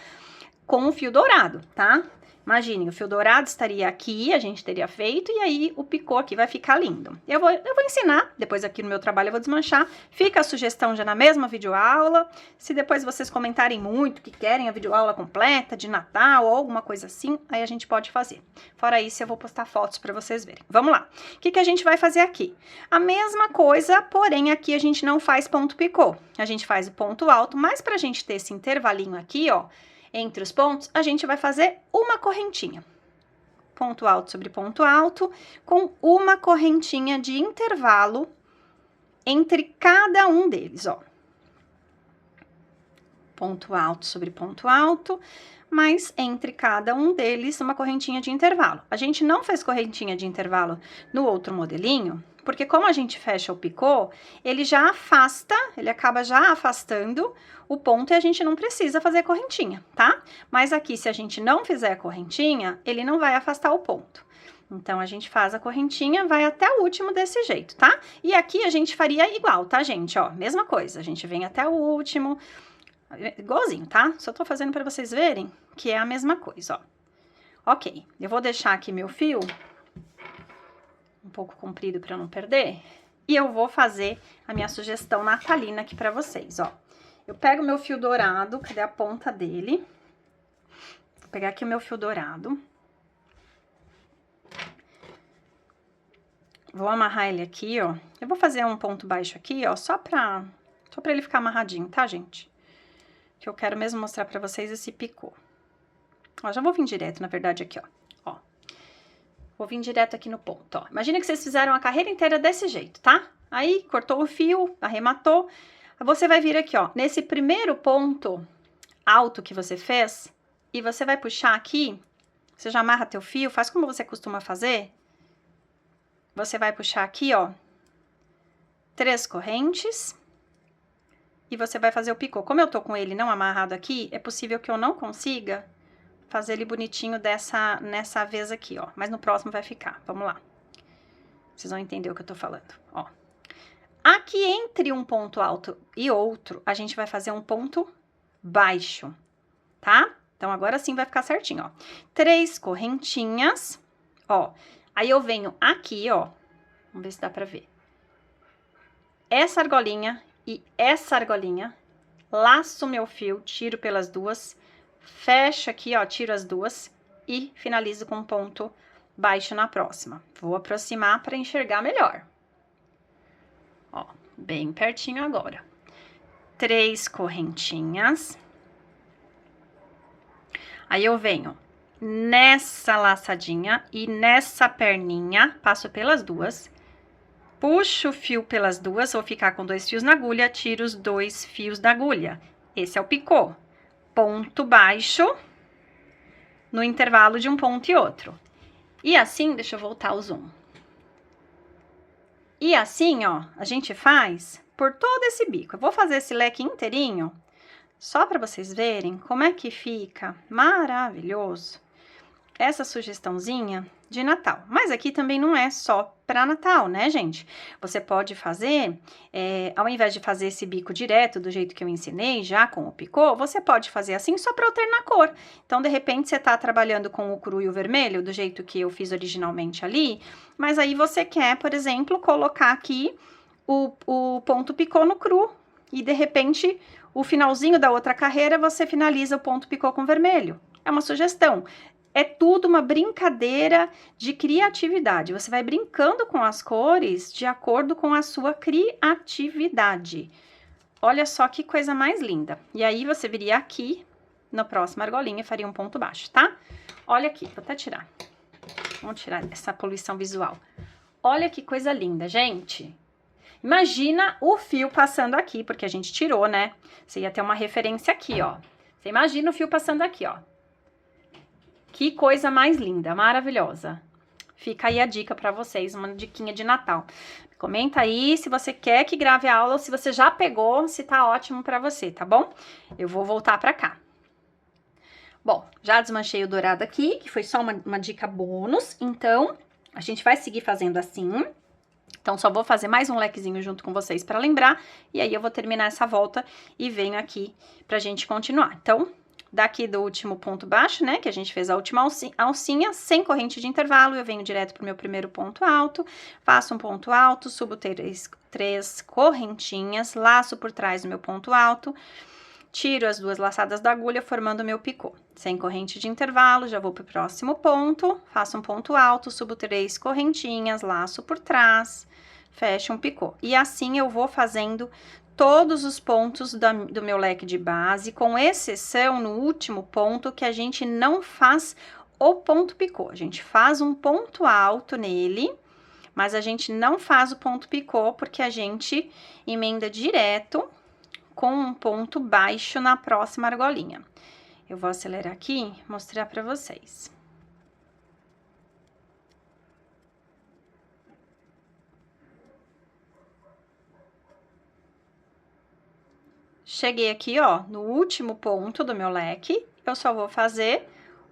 com o fio dourado, tá? Imagine, o fio dourado estaria aqui, a gente teria feito, e aí o picô aqui vai ficar lindo. Eu vou ensinar, depois aqui no meu trabalho eu vou desmanchar, fica a sugestão já na mesma videoaula. Se depois vocês comentarem muito que querem a videoaula completa de Natal ou alguma coisa assim, aí a gente pode fazer. Fora isso, eu vou postar fotos para vocês verem. Vamos lá. O que a gente vai fazer aqui? A mesma coisa, porém aqui a gente não faz ponto picô. A gente faz o ponto alto, mas pra gente ter esse intervalinho aqui, ó, entre os pontos, a gente vai fazer uma correntinha. Ponto alto sobre ponto alto, com uma correntinha de intervalo entre cada um deles, ó. ponto alto sobre ponto alto, mas entre cada um deles uma correntinha de intervalo. A gente não fez correntinha de intervalo no outro modelinho, porque como a gente fecha o picô, ele já afasta, ele acaba já afastando o ponto e a gente não precisa fazer correntinha, tá? Mas aqui, se a gente não fizer correntinha, ele não vai afastar o ponto. Então, a gente faz a correntinha, vai até o último desse jeito, tá? E aqui a gente faria igual, tá, gente? Ó, mesma coisa, a gente vem até o último, igualzinho, tá? Só tô fazendo pra vocês verem que é a mesma coisa, ó. Ok, eu vou deixar aqui meu fio um pouco comprido pra não perder. E eu vou fazer a minha sugestão natalina aqui pra vocês, ó. Eu pego o meu fio dourado, cadê a ponta dele? Vou pegar aqui o meu fio dourado. Vou amarrar ele aqui, ó. Eu vou fazer um ponto baixo aqui, ó, só pra ele ficar amarradinho, tá, gente? Que eu quero mesmo mostrar pra vocês esse picô. Ó, já vou vir direto, na verdade, aqui, ó. Vou vir direto aqui no ponto, ó. Imagina que vocês fizeram a carreira inteira desse jeito, tá? Aí, cortou o fio, arrematou. Você vai vir aqui, ó, nesse primeiro ponto alto que você fez, e você vai puxar aqui, você já amarra teu fio, faz como você costuma fazer. Você vai puxar aqui, ó, 3 correntes, e você vai fazer o picô. Como eu tô com ele não amarrado aqui, é possível que eu não consiga fazer ele bonitinho nessa vez aqui, ó. Mas no próximo vai ficar, vamos lá. Vocês vão entender o que eu tô falando, ó. Aqui entre um ponto alto e outro, a gente vai fazer um ponto baixo, tá? Então, agora sim vai ficar certinho, ó. 3 correntinhas, ó. Aí, eu venho aqui, ó, vamos ver se dá pra ver. Essa argolinha e essa argolinha, laço meu fio, tiro pelas duas, fecho aqui, ó, tiro as duas e finalizo com um ponto baixo na próxima. Vou aproximar para enxergar melhor. Ó, bem pertinho agora. 3 correntinhas. Aí, eu venho nessa laçadinha e nessa perninha, passo pelas duas, puxo o fio pelas duas, vou ficar com 2 fios na agulha, tiro os 2 fios da agulha. Esse é o picô. Ponto baixo no intervalo de um ponto e outro. E assim, deixa eu voltar o zoom. E assim, ó, a gente faz por todo esse bico. Eu vou fazer esse leque inteirinho, só para vocês verem como é que fica maravilhoso essa sugestãozinha de Natal. Mas aqui também não é só para Natal, né, gente? Você pode fazer, ao invés de fazer esse bico direto, do jeito que eu ensinei, já com o picô, você pode fazer assim só para alternar cor. Então, de repente, você tá trabalhando com o cru e o vermelho, do jeito que eu fiz originalmente ali, mas aí você quer, por exemplo, colocar aqui o ponto picô no cru, e de repente, o finalzinho da outra carreira, você finaliza o ponto picô com vermelho. É uma sugestão. É tudo uma brincadeira de criatividade. Você vai brincando com as cores de acordo com a sua criatividade. Olha só que coisa mais linda. E aí, você viria aqui, na próxima argolinha, e faria um ponto baixo, tá? Olha aqui, vou até tirar. Vamos tirar essa poluição visual. Olha que coisa linda, gente. Imagina o fio passando aqui, porque a gente tirou, né? Você ia ter uma referência aqui, ó. Você imagina o fio passando aqui, ó. Que coisa mais linda, maravilhosa. Fica aí a dica pra vocês, uma diquinha de Natal. Comenta aí se você quer que grave a aula ou se você já pegou, se tá ótimo pra você, tá bom? Eu vou voltar pra cá. Bom, já desmanchei o dourado aqui, que foi só uma dica bônus. Então, a gente vai seguir fazendo assim. Então, só vou fazer mais um lequezinho junto com vocês pra lembrar. E aí, eu vou terminar essa volta e venho aqui pra gente continuar. Então, daqui do último ponto baixo, né, que a gente fez a última alcinha, sem corrente de intervalo, eu venho direto pro meu primeiro ponto alto, faço um ponto alto, subo 3 correntinhas, laço por trás do meu ponto alto, tiro as 2 laçadas da agulha, formando o meu picô. Sem corrente de intervalo, já vou pro próximo ponto, faço um ponto alto, subo 3 correntinhas, laço por trás, fecho um picô. E assim eu vou fazendo todos os pontos do meu leque de base, com exceção no último ponto, que a gente não faz o ponto picô. A gente faz um ponto alto nele, mas a gente não faz o ponto picô, porque a gente emenda direto com um ponto baixo na próxima argolinha. Eu vou acelerar aqui, mostrar para vocês. Cheguei aqui, ó, no último ponto do meu leque, eu só vou fazer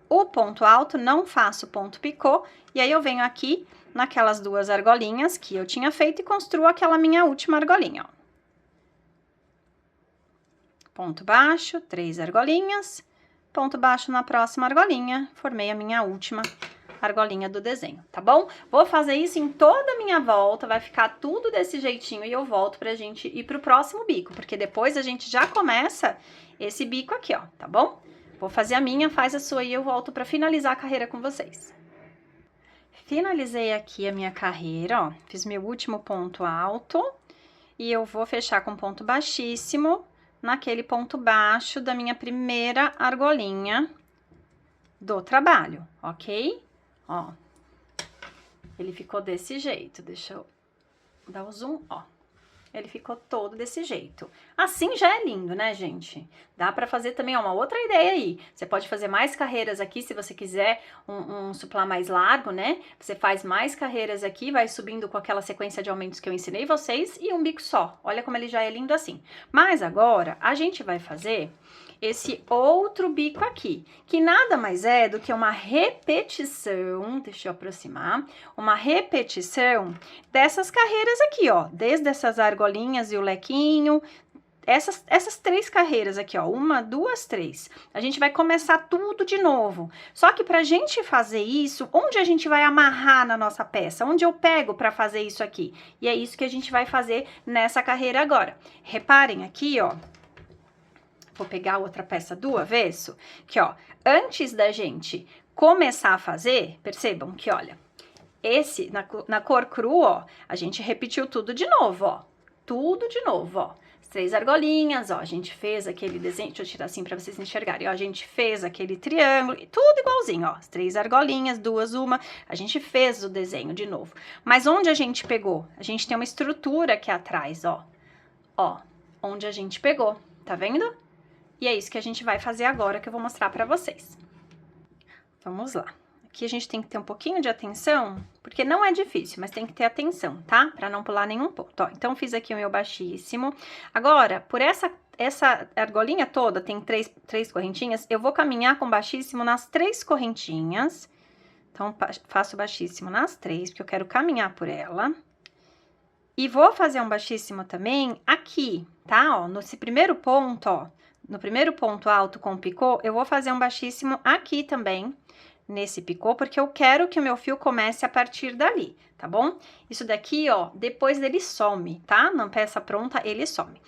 o ponto alto, não faço ponto picô, e aí eu venho aqui naquelas duas argolinhas que eu tinha feito e construo aquela minha última argolinha, ó. Ponto baixo, 3 argolinhas, ponto baixo na próxima argolinha, formei a minha última argolinha do desenho, tá bom? Vou fazer isso em toda a minha volta, vai ficar tudo desse jeitinho e eu volto pra gente ir pro próximo bico, porque depois a gente já começa esse bico aqui, ó, tá bom? Vou fazer a minha, faz a sua e eu volto pra finalizar a carreira com vocês. Finalizei aqui a minha carreira, ó, fiz meu último ponto alto e eu vou fechar com ponto baixíssimo naquele ponto baixo da minha primeira argolinha do trabalho, ok? Ó, ele ficou desse jeito, deixa eu dar o zoom, ó. Ele ficou todo desse jeito. Assim já é lindo, né, gente? Dá pra fazer também, ó, uma outra ideia aí. Você pode fazer mais carreiras aqui, se você quiser um suplá mais largo, né? Você faz mais carreiras aqui, vai subindo com aquela sequência de aumentos que eu ensinei vocês e um bico só. Olha como ele já é lindo assim. Mas agora, a gente vai fazer esse outro bico aqui, que nada mais é do que uma repetição, deixa eu aproximar, uma repetição dessas carreiras aqui, ó, desde essas argolinhas e o lequinho, essas 3 carreiras aqui, ó, 1, 2, 3. A gente vai começar tudo de novo. Só que pra gente fazer isso, onde a gente vai amarrar na nossa peça? Onde eu pego pra fazer isso aqui? E é isso que a gente vai fazer nessa carreira agora. Reparem aqui, ó. Vou pegar outra peça do avesso, que ó, antes da gente começar a fazer, percebam que, olha, esse, na cor cru, ó, a gente repetiu tudo de novo, ó, tudo de novo, ó, as 3 argolinhas, ó, a gente fez aquele desenho, deixa eu tirar assim pra vocês enxergarem, ó, a gente fez aquele triângulo, tudo igualzinho, ó, as 3 argolinhas, 2, 1, a gente fez o desenho de novo. Mas onde a gente pegou? A gente tem uma estrutura aqui atrás, ó, onde a gente pegou, tá vendo? E é isso que a gente vai fazer agora, que eu vou mostrar pra vocês. Vamos lá. Aqui a gente tem que ter um pouquinho de atenção, porque não é difícil, mas tem que ter atenção, tá? Pra não pular nenhum ponto. Ó, então, fiz aqui o meu baixíssimo. Agora, por essa argolinha toda, tem três correntinhas, eu vou caminhar com baixíssimo nas 3 correntinhas. Então, faço baixíssimo nas 3, porque eu quero caminhar por ela. E vou fazer um baixíssimo também aqui, tá? Ó, nesse primeiro ponto, ó. No primeiro ponto alto com picô, eu vou fazer um baixíssimo aqui também, nesse picô, porque eu quero que o meu fio comece a partir dali, tá bom? Isso daqui, ó, depois ele some, tá? Na peça pronta, ele some.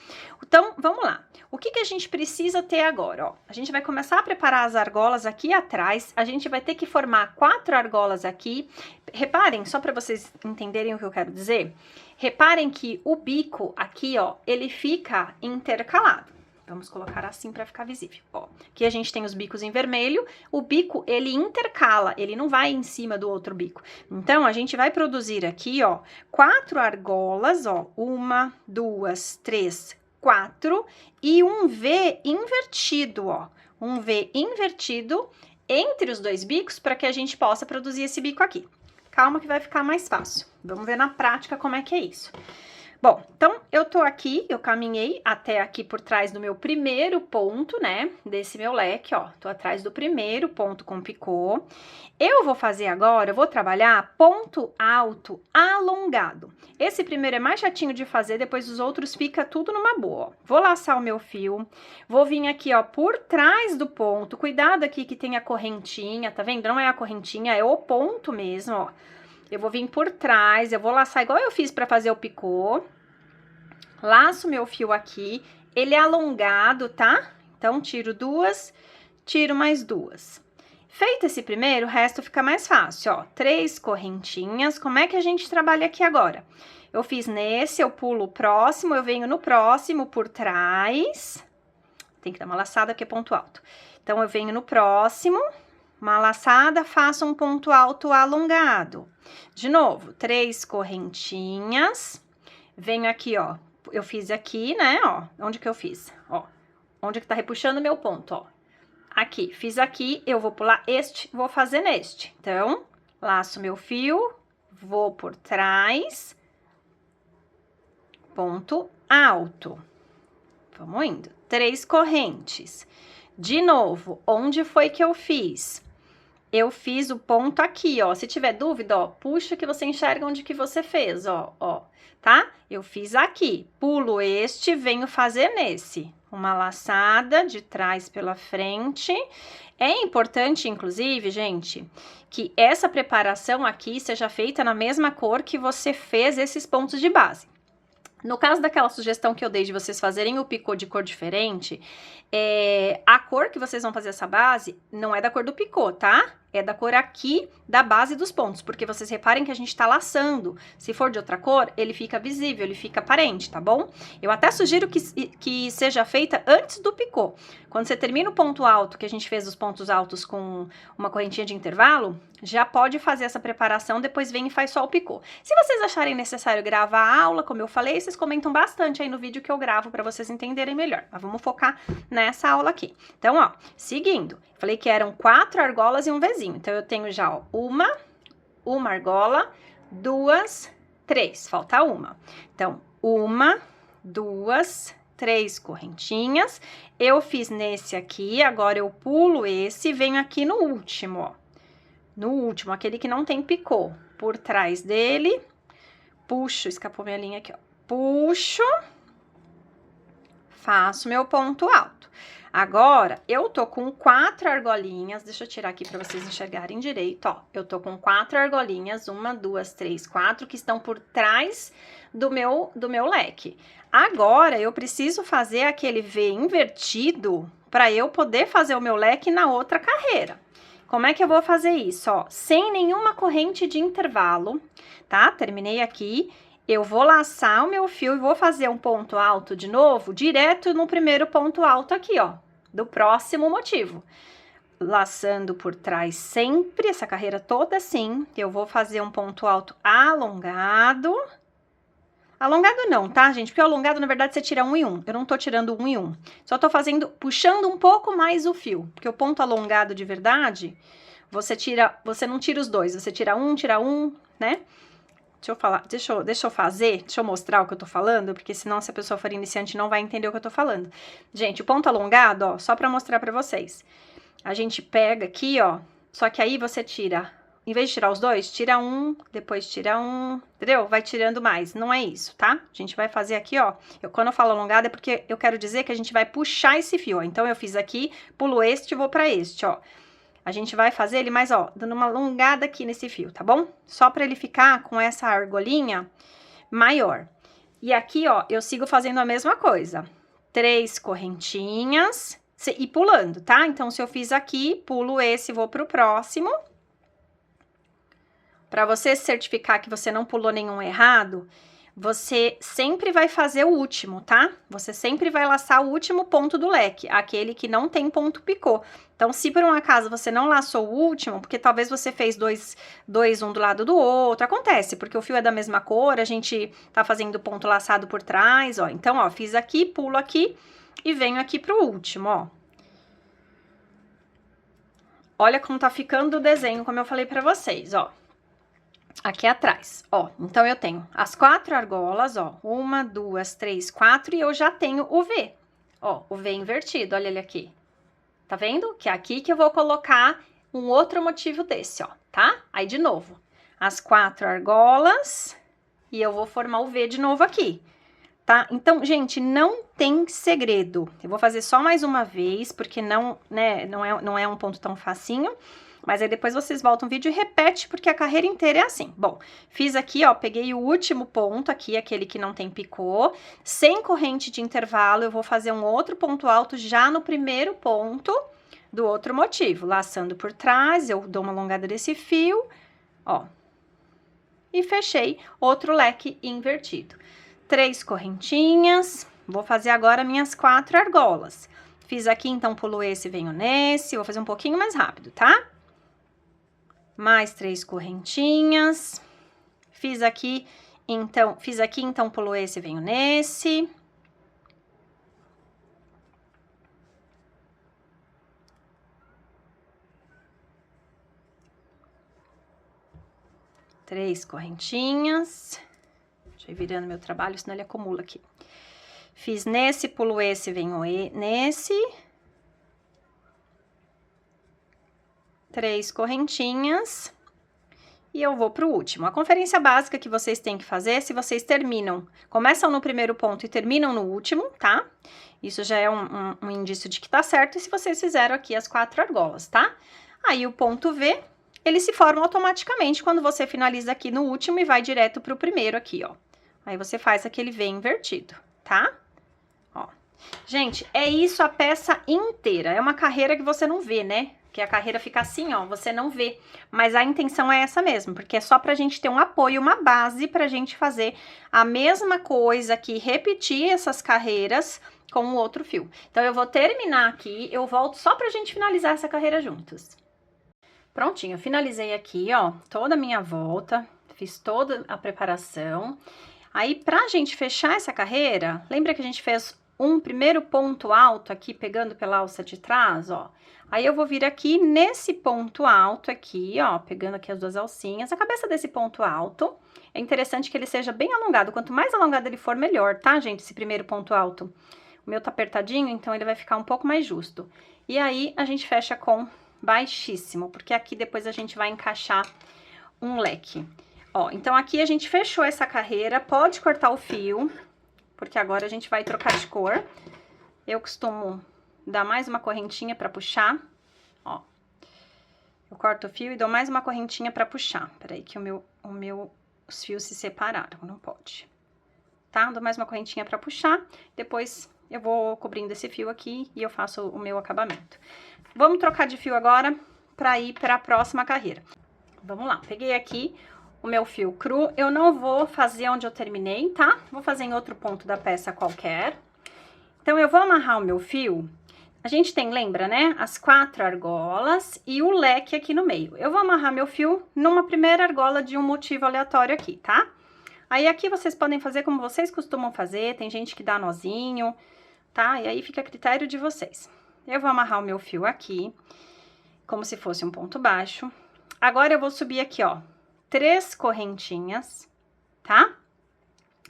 Então, vamos lá. O que que a gente precisa ter agora, ó? A gente vai começar a preparar as argolas aqui atrás, a gente vai ter que formar 4 argolas aqui. Reparem, só para vocês entenderem o que eu quero dizer, reparem que o bico aqui, ó, ele fica intercalado. Vamos colocar assim para ficar visível, ó. Aqui a gente tem os bicos em vermelho, o bico, ele intercala, ele não vai em cima do outro bico. Então, a gente vai produzir aqui, ó, 4 argolas, ó, 1, 2, 3, 4, e um V invertido, ó, um V invertido entre os 2 bicos para que a gente possa produzir esse bico aqui. Calma que vai ficar mais fácil. Vamos ver na prática como é que é isso. Bom, então, eu tô aqui, eu caminhei até aqui por trás do meu primeiro ponto, né, desse meu leque, ó, tô atrás do primeiro ponto com picô. Eu vou fazer agora, eu vou trabalhar ponto alto alongado. Esse primeiro é mais chatinho de fazer, depois os outros fica tudo numa boa, ó. Vou laçar o meu fio, vou vir aqui, ó, por trás do ponto, cuidado aqui que tem a correntinha, tá vendo? Não é a correntinha, é o ponto mesmo, ó. Eu vou vir por trás, eu vou laçar igual eu fiz pra fazer o picô. Laço meu fio aqui, ele é alongado, tá? Então, tiro 2, tiro mais 2. Feito esse primeiro, o resto fica mais fácil, ó. 3 correntinhas, como é que a gente trabalha aqui agora? Eu fiz nesse, eu pulo o próximo, eu venho no próximo por trás. Tem que dar uma laçada porque é ponto alto. Então, eu venho no próximo, uma laçada, faço um ponto alto alongado. De novo, 3 correntinhas, venho aqui, ó, eu fiz aqui, né, ó, onde que eu fiz? Ó, onde que tá repuxando o meu ponto, ó. Aqui, fiz aqui, eu vou pular este, vou fazer neste. Então, laço meu fio, vou por trás, ponto alto. Vamos indo. 3 correntes. De novo, onde foi que eu fiz? Eu fiz o ponto aqui, ó. Se tiver dúvida, ó, puxa que você enxerga onde que você fez, ó, ó, tá? Eu fiz aqui, pulo este, venho fazer nesse. Uma laçada de trás pela frente. É importante, inclusive, gente, que essa preparação aqui seja feita na mesma cor que você fez esses pontos de base. No caso daquela sugestão que eu dei de vocês fazerem o picô de cor diferente, a cor que vocês vão fazer essa base não é da cor do picô, tá? É da cor aqui da base dos pontos, porque vocês reparem que a gente tá laçando. Se for de outra cor, ele fica visível, ele fica aparente, tá bom? Eu até sugiro que seja feita antes do picô. Quando você termina o ponto alto, que a gente fez os pontos altos com uma correntinha de intervalo, já pode fazer essa preparação, depois vem e faz só o picô. Se vocês acharem necessário gravar a aula, como eu falei, vocês comentam bastante aí no vídeo que eu gravo para vocês entenderem melhor. Mas vamos focar nessa aula aqui. Então, ó, seguindo, falei que eram 4 argolas e um Vzinho. Então, eu tenho já, ó, uma argola, 2, 3, falta uma. Então, 1, 2, 3 correntinhas. Eu fiz nesse aqui, agora eu pulo esse e venho aqui no último, ó. No último, aquele que não tem picô. Por trás dele, puxo, escapou minha linha aqui, ó. Puxo, faço meu ponto alto. Agora, eu tô com 4 argolinhas, deixa eu tirar aqui pra vocês enxergarem direito, ó. Eu tô com 4 argolinhas, 1, 2, 3, 4, que estão por trás do meu leque. Agora, eu preciso fazer aquele V invertido pra eu poder fazer o meu leque na outra carreira. Como é que eu vou fazer isso, ó? Sem nenhuma corrente de intervalo, tá? Terminei aqui. Eu vou laçar o meu fio e vou fazer um ponto alto de novo, direto no primeiro ponto alto aqui, ó, do próximo motivo. Laçando por trás sempre, essa carreira toda assim, eu vou fazer um ponto alto alongado. Alongado não, tá, gente? Porque o alongado, na verdade, você tira 1 e 1. Eu não tô tirando 1 e 1. Só tô fazendo, puxando um pouco mais o fio. Porque o ponto alongado de verdade, você não tira os dois. Você tira um, né? Deixa eu falar, deixa eu mostrar o que eu tô falando, porque senão se a pessoa for iniciante não vai entender o que eu tô falando. Gente, o ponto alongado, ó, só pra mostrar pra vocês. A gente pega aqui, ó, só que aí você tira, em vez de tirar os dois, tira um, depois tira um, entendeu? Vai tirando mais, não é isso, tá? A gente vai fazer aqui, ó, quando eu falo alongado é porque eu quero dizer que a gente vai puxar esse fio, ó. Então, eu fiz aqui, pulo este e vou pra este, ó. A gente vai fazer ele mais, ó, dando uma alongada aqui nesse fio, tá bom? Só pra ele ficar com essa argolinha maior. E aqui, ó, eu sigo fazendo a mesma coisa. 3 correntinhas e pulando, tá? Então, se eu fiz aqui, pulo esse, vou pro próximo. Pra você certificar que você não pulou nenhum errado, você sempre vai fazer o último, tá? Você sempre vai laçar o último ponto do leque, aquele que não tem ponto picô. Então, se por um acaso você não laçou o último, porque talvez você fez dois um do lado do outro, acontece, porque o fio é da mesma cor, a gente tá fazendo ponto laçado por trás, ó. Então, ó, fiz aqui, pulo aqui e venho aqui pro último, ó. Olha como tá ficando o desenho, como eu falei pra vocês, ó. Aqui atrás, ó, então eu tenho as 4 argolas, ó, 1, 2, 3, 4, e eu já tenho o V, ó, o V invertido, olha ele aqui, tá vendo? Que é aqui que eu vou colocar um outro motivo desse, ó, tá? Aí, de novo, as 4 argolas, e eu vou formar o V de novo aqui, tá? Então, gente, não tem segredo, eu vou fazer só mais uma vez, porque não é um ponto tão facinho. Mas aí depois vocês voltam o vídeo e repete, porque a carreira inteira é assim. Bom, fiz aqui, ó, peguei o último ponto aqui, aquele que não tem picô. Sem corrente de intervalo, eu vou fazer um outro ponto alto já no primeiro ponto do outro motivo. Laçando por trás, eu dou uma alongada desse fio, ó. E fechei outro leque invertido. 3 correntinhas, vou fazer agora minhas 4 argolas. Fiz aqui, então, pulo esse, venho nesse, vou fazer um pouquinho mais rápido, tá? Mais 3 correntinhas, fiz aqui então, fiz aqui, então pulo esse, venho nesse. Três correntinhas. Deixa eu ir virando meu trabalho, senão ele acumula aqui. Fiz nesse, pulo esse, venho nesse. Três correntinhas. E eu vou pro último. A conferência básica que vocês têm que fazer, se vocês começam no primeiro ponto e terminam no último, tá? Isso já é um indício de que tá certo, e se vocês fizeram aqui as 4 argolas, tá? Aí o ponto V, ele se forma automaticamente quando você finaliza aqui no último e vai direto pro primeiro aqui, ó. Aí você faz aquele V invertido, tá? Ó. Gente, é isso a peça inteira. É uma carreira que você não vê, né? Que a carreira fica assim, ó, você não vê. Mas a intenção é essa mesmo, porque é só pra gente ter um apoio, uma base pra gente fazer a mesma coisa aqui, repetir essas carreiras com o outro fio. Então, eu vou terminar aqui, eu volto só pra gente finalizar essa carreira juntos. Prontinho, eu finalizei aqui, ó, toda a minha volta, fiz toda a preparação. Aí, pra gente fechar essa carreira, lembra que a gente fez um primeiro ponto alto aqui, pegando pela alça de trás, ó? Aí, eu vou vir aqui nesse ponto alto aqui, ó, pegando aqui as duas alcinhas. A cabeça desse ponto alto, é interessante que ele seja bem alongado. Quanto mais alongado ele for, melhor, tá, gente? Esse primeiro ponto alto. O meu tá apertadinho, então ele vai ficar um pouco mais justo. E aí, a gente fecha com baixíssimo, porque aqui depois a gente vai encaixar um leque. Ó, então aqui a gente fechou essa carreira, pode cortar o fio, porque agora a gente vai trocar de cor. Eu costumo dar mais uma correntinha pra puxar, ó. Eu corto o fio e dou mais uma correntinha pra puxar. Peraí que os fios se separaram, não pode. Tá? Dou mais uma correntinha pra puxar, depois eu vou cobrindo esse fio aqui e eu faço o meu acabamento. Vamos trocar de fio agora pra ir pra próxima carreira. Vamos lá, peguei aqui o meu fio cru, eu não vou fazer onde eu terminei, tá? Vou fazer em outro ponto da peça qualquer. Então, eu vou amarrar o meu fio. A gente tem, lembra, né? As 4 argolas e o leque aqui no meio. Eu vou amarrar meu fio numa primeira argola de um motivo aleatório aqui, tá? Aí, aqui vocês podem fazer como vocês costumam fazer, tem gente que dá nozinho, tá? E aí, fica a critério de vocês. Eu vou amarrar o meu fio aqui, como se fosse um ponto baixo. Agora, eu vou subir aqui, ó, 3 correntinhas, tá?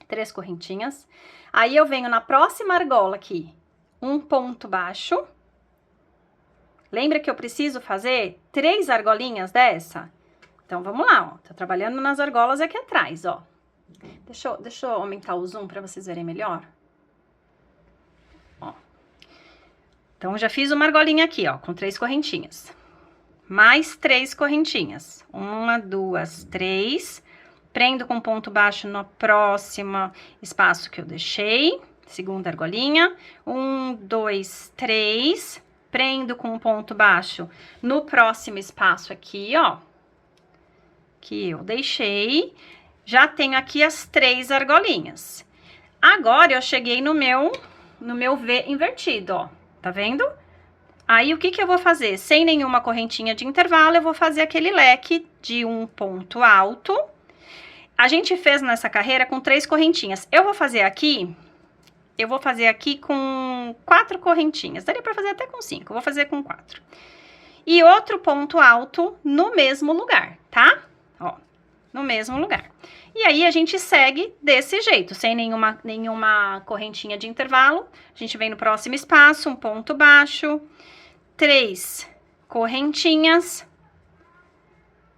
3 correntinhas. Aí, eu venho na próxima argola aqui, um ponto baixo. Lembra que eu preciso fazer 3 argolinhas dessa? Então, vamos lá, ó. Tô trabalhando nas argolas aqui atrás, ó. Deixa eu aumentar o zoom pra vocês verem melhor. Ó. Então, já fiz uma argolinha aqui, ó, com 3 correntinhas. Mais 3 correntinhas. 1, 2, 3. Prendo com ponto baixo no próximo espaço que eu deixei. Segunda argolinha. 1, 2, 3. Prendo com ponto baixo no próximo espaço aqui, ó. Que eu deixei. Já tenho aqui as 3 argolinhas. Agora, eu cheguei no meu V invertido, ó. Tá vendo? Aí, o que que eu vou fazer? Sem nenhuma correntinha de intervalo, eu vou fazer aquele leque de um ponto alto. A gente fez nessa carreira com 3 correntinhas. Eu vou fazer aqui com 4 correntinhas. Daria pra fazer até com 5, vou fazer com 4. E outro ponto alto no mesmo lugar, tá? Ó, no mesmo lugar. E aí, a gente segue desse jeito, sem nenhuma correntinha de intervalo. A gente vem no próximo espaço, um ponto baixo, 3 correntinhas,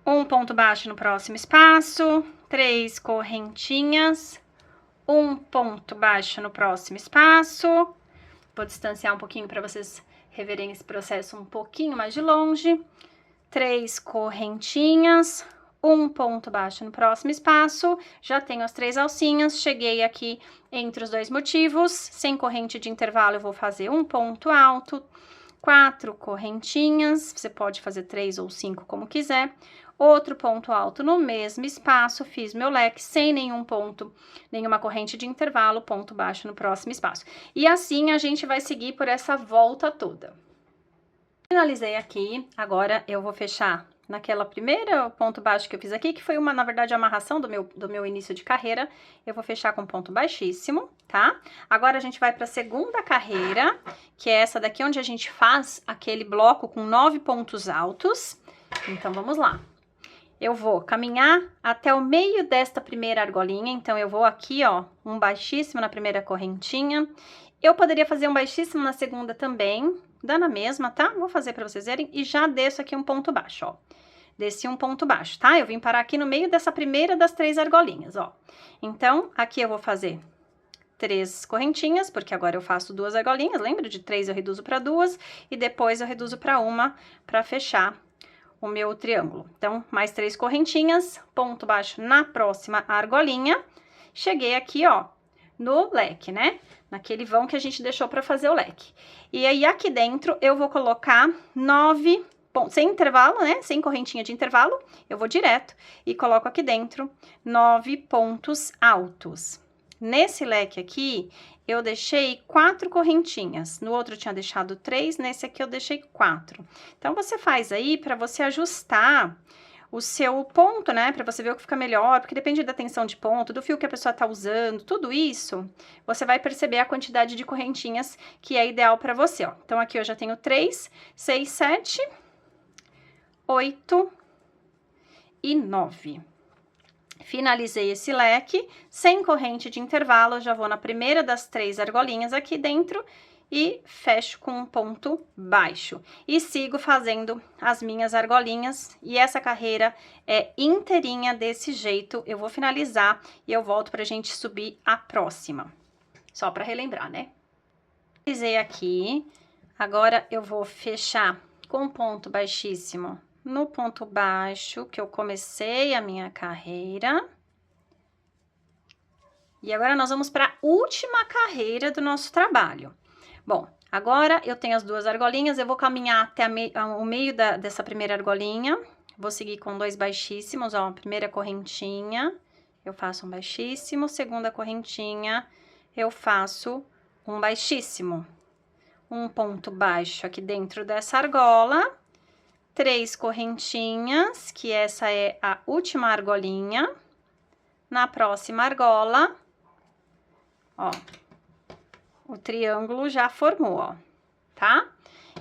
um ponto baixo no próximo espaço, 3 correntinhas, um ponto baixo no próximo espaço. Vou distanciar um pouquinho para vocês reverem esse processo um pouquinho mais de longe. 3 correntinhas, um ponto baixo no próximo espaço. Já tenho as 3 alcinhas, cheguei aqui entre os 2 motivos. Sem corrente de intervalo, eu vou fazer um ponto alto, 4 correntinhas, você pode fazer 3 ou 5 como quiser. Outro ponto alto no mesmo espaço, fiz meu leque sem nenhuma corrente de intervalo, ponto baixo no próximo espaço. E assim a gente vai seguir por essa volta toda. Finalizei aqui, agora eu vou fechar naquela primeira ponto baixo que eu fiz aqui, que foi na verdade, a amarração do meu início de carreira. Eu vou fechar com ponto baixíssimo, tá? Agora, a gente vai para a segunda carreira, que é essa daqui, onde a gente faz aquele bloco com 9 pontos altos. Então, vamos lá. Eu vou caminhar até o meio desta primeira argolinha, então eu vou aqui, ó, um baixíssimo na primeira correntinha. Eu poderia fazer um baixíssimo na segunda também, dá na mesma, tá? Vou fazer para vocês verem e já desço aqui um ponto baixo, ó. Desci um ponto baixo, tá? Eu vim parar aqui no meio dessa primeira das 3 argolinhas, ó. Então, aqui eu vou fazer 3 correntinhas, porque agora eu faço 2 argolinhas, lembra? De 3 eu reduzo para 2 e depois eu reduzo para 1 para fechar o meu triângulo. Então, mais 3 correntinhas, ponto baixo na próxima argolinha. Cheguei aqui, ó, no leque, né? Naquele vão que a gente deixou para fazer o leque. E aí, aqui dentro, eu vou colocar 9 pontos, sem intervalo, né? Sem correntinha de intervalo, eu vou direto e coloco aqui dentro 9 pontos altos. Nesse leque aqui, eu deixei 4 correntinhas. No outro eu tinha deixado 3, nesse aqui eu deixei 4. Então, você faz aí para você ajustar o seu ponto, né? Para você ver o que fica melhor, porque depende da tensão de ponto, do fio que a pessoa tá usando, tudo isso, você vai perceber a quantidade de correntinhas que é ideal para você, ó. Então, aqui eu já tenho 3, 6, 7, 8 e 9. Finalizei esse leque, sem corrente de intervalo, eu já vou na primeira das 3 argolinhas aqui dentro e fecho com um ponto baixo. E sigo fazendo as minhas argolinhas, e essa carreira é inteirinha desse jeito. Eu vou finalizar e eu volto pra gente subir a próxima. Só pra relembrar, né? Finalizei aqui, agora eu vou fechar com ponto baixíssimo no ponto baixo que eu comecei a minha carreira. E agora nós vamos para a última carreira do nosso trabalho. Bom, agora eu tenho as 2 argolinhas, eu vou caminhar até o meio dessa primeira argolinha. Vou seguir com 2 baixíssimos, ó, primeira correntinha, eu faço um baixíssimo, segunda correntinha, eu faço um baixíssimo. Um ponto baixo aqui dentro dessa argola. 3 correntinhas, que essa é a última argolinha. Na próxima argola, ó, o triângulo já formou, ó, tá?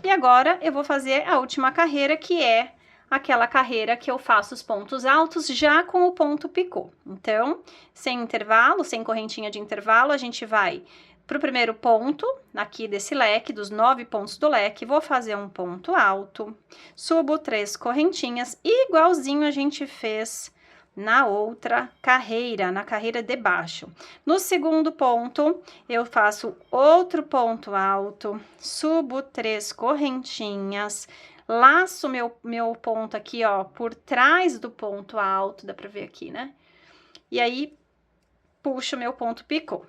E agora, eu vou fazer a última carreira, que é aquela carreira que eu faço os pontos altos já com o ponto picô. Então, sem intervalo, sem correntinha de intervalo, a gente vai pro primeiro ponto, aqui desse leque, dos 9 pontos do leque, vou fazer um ponto alto, subo 3 correntinhas, igualzinho a gente fez na outra carreira, na carreira de baixo. No segundo ponto, eu faço outro ponto alto, subo 3 correntinhas, laço meu ponto aqui, ó, por trás do ponto alto, dá pra ver aqui, né? E aí, puxo meu ponto picô.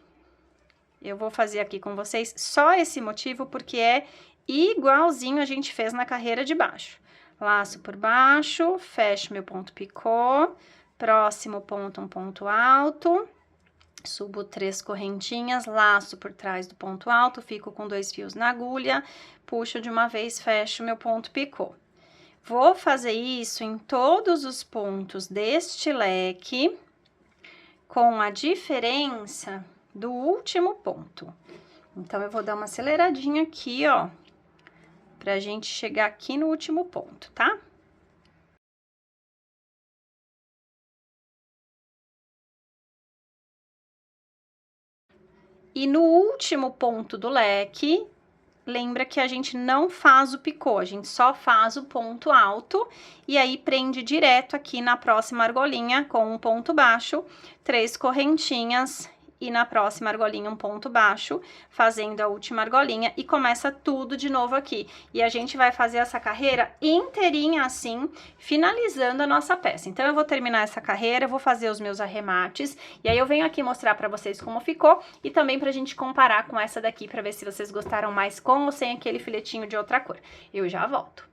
Eu vou fazer aqui com vocês só esse motivo, porque é igualzinho a gente fez na carreira de baixo. Laço por baixo, fecho meu ponto picô, próximo ponto, um ponto alto, subo 3 correntinhas, laço por trás do ponto alto, fico com 2 fios na agulha, puxo de uma vez, fecho meu ponto picô. Vou fazer isso em todos os pontos deste leque, com a diferença do último ponto. Então, eu vou dar uma aceleradinha aqui, ó, pra gente chegar aqui no último ponto, tá? E no último ponto do leque, lembra que a gente não faz o picô, a gente só faz o ponto alto, e aí prende direto aqui na próxima argolinha com um ponto baixo, 3 correntinhas, e na próxima argolinha um ponto baixo, fazendo a última argolinha, e começa tudo de novo aqui. E a gente vai fazer essa carreira inteirinha assim, finalizando a nossa peça. Então, eu vou terminar essa carreira, vou fazer os meus arremates, e aí eu venho aqui mostrar pra vocês como ficou, e também pra gente comparar com essa daqui, pra ver se vocês gostaram mais com ou sem aquele filetinho de outra cor. Eu já volto.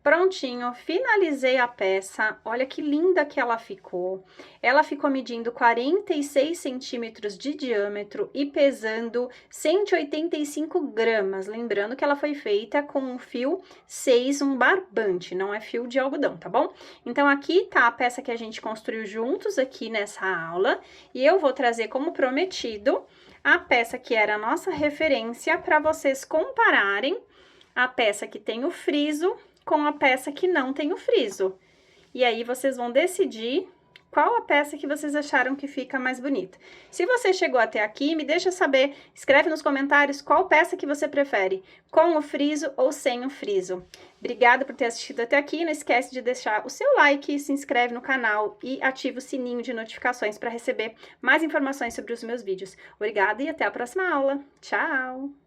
Prontinho, finalizei a peça, olha que linda que ela ficou. Ela ficou medindo 46 centímetros de diâmetro e pesando 185 gramas. Lembrando que ela foi feita com um fio 6, um barbante, não é fio de algodão, tá bom? Então, aqui tá a peça que a gente construiu juntos aqui nessa aula. E eu vou trazer, como prometido, a peça que era a nossa referência para vocês compararem a peça que tem o friso com a peça que não tem o friso. E aí, vocês vão decidir qual a peça que vocês acharam que fica mais bonita. Se você chegou até aqui, me deixa saber, escreve nos comentários qual peça que você prefere, com o friso ou sem o friso. Obrigada por ter assistido até aqui, não esquece de deixar o seu like, se inscreve no canal e ativa o sininho de notificações para receber mais informações sobre os meus vídeos. Obrigada e até a próxima aula. Tchau!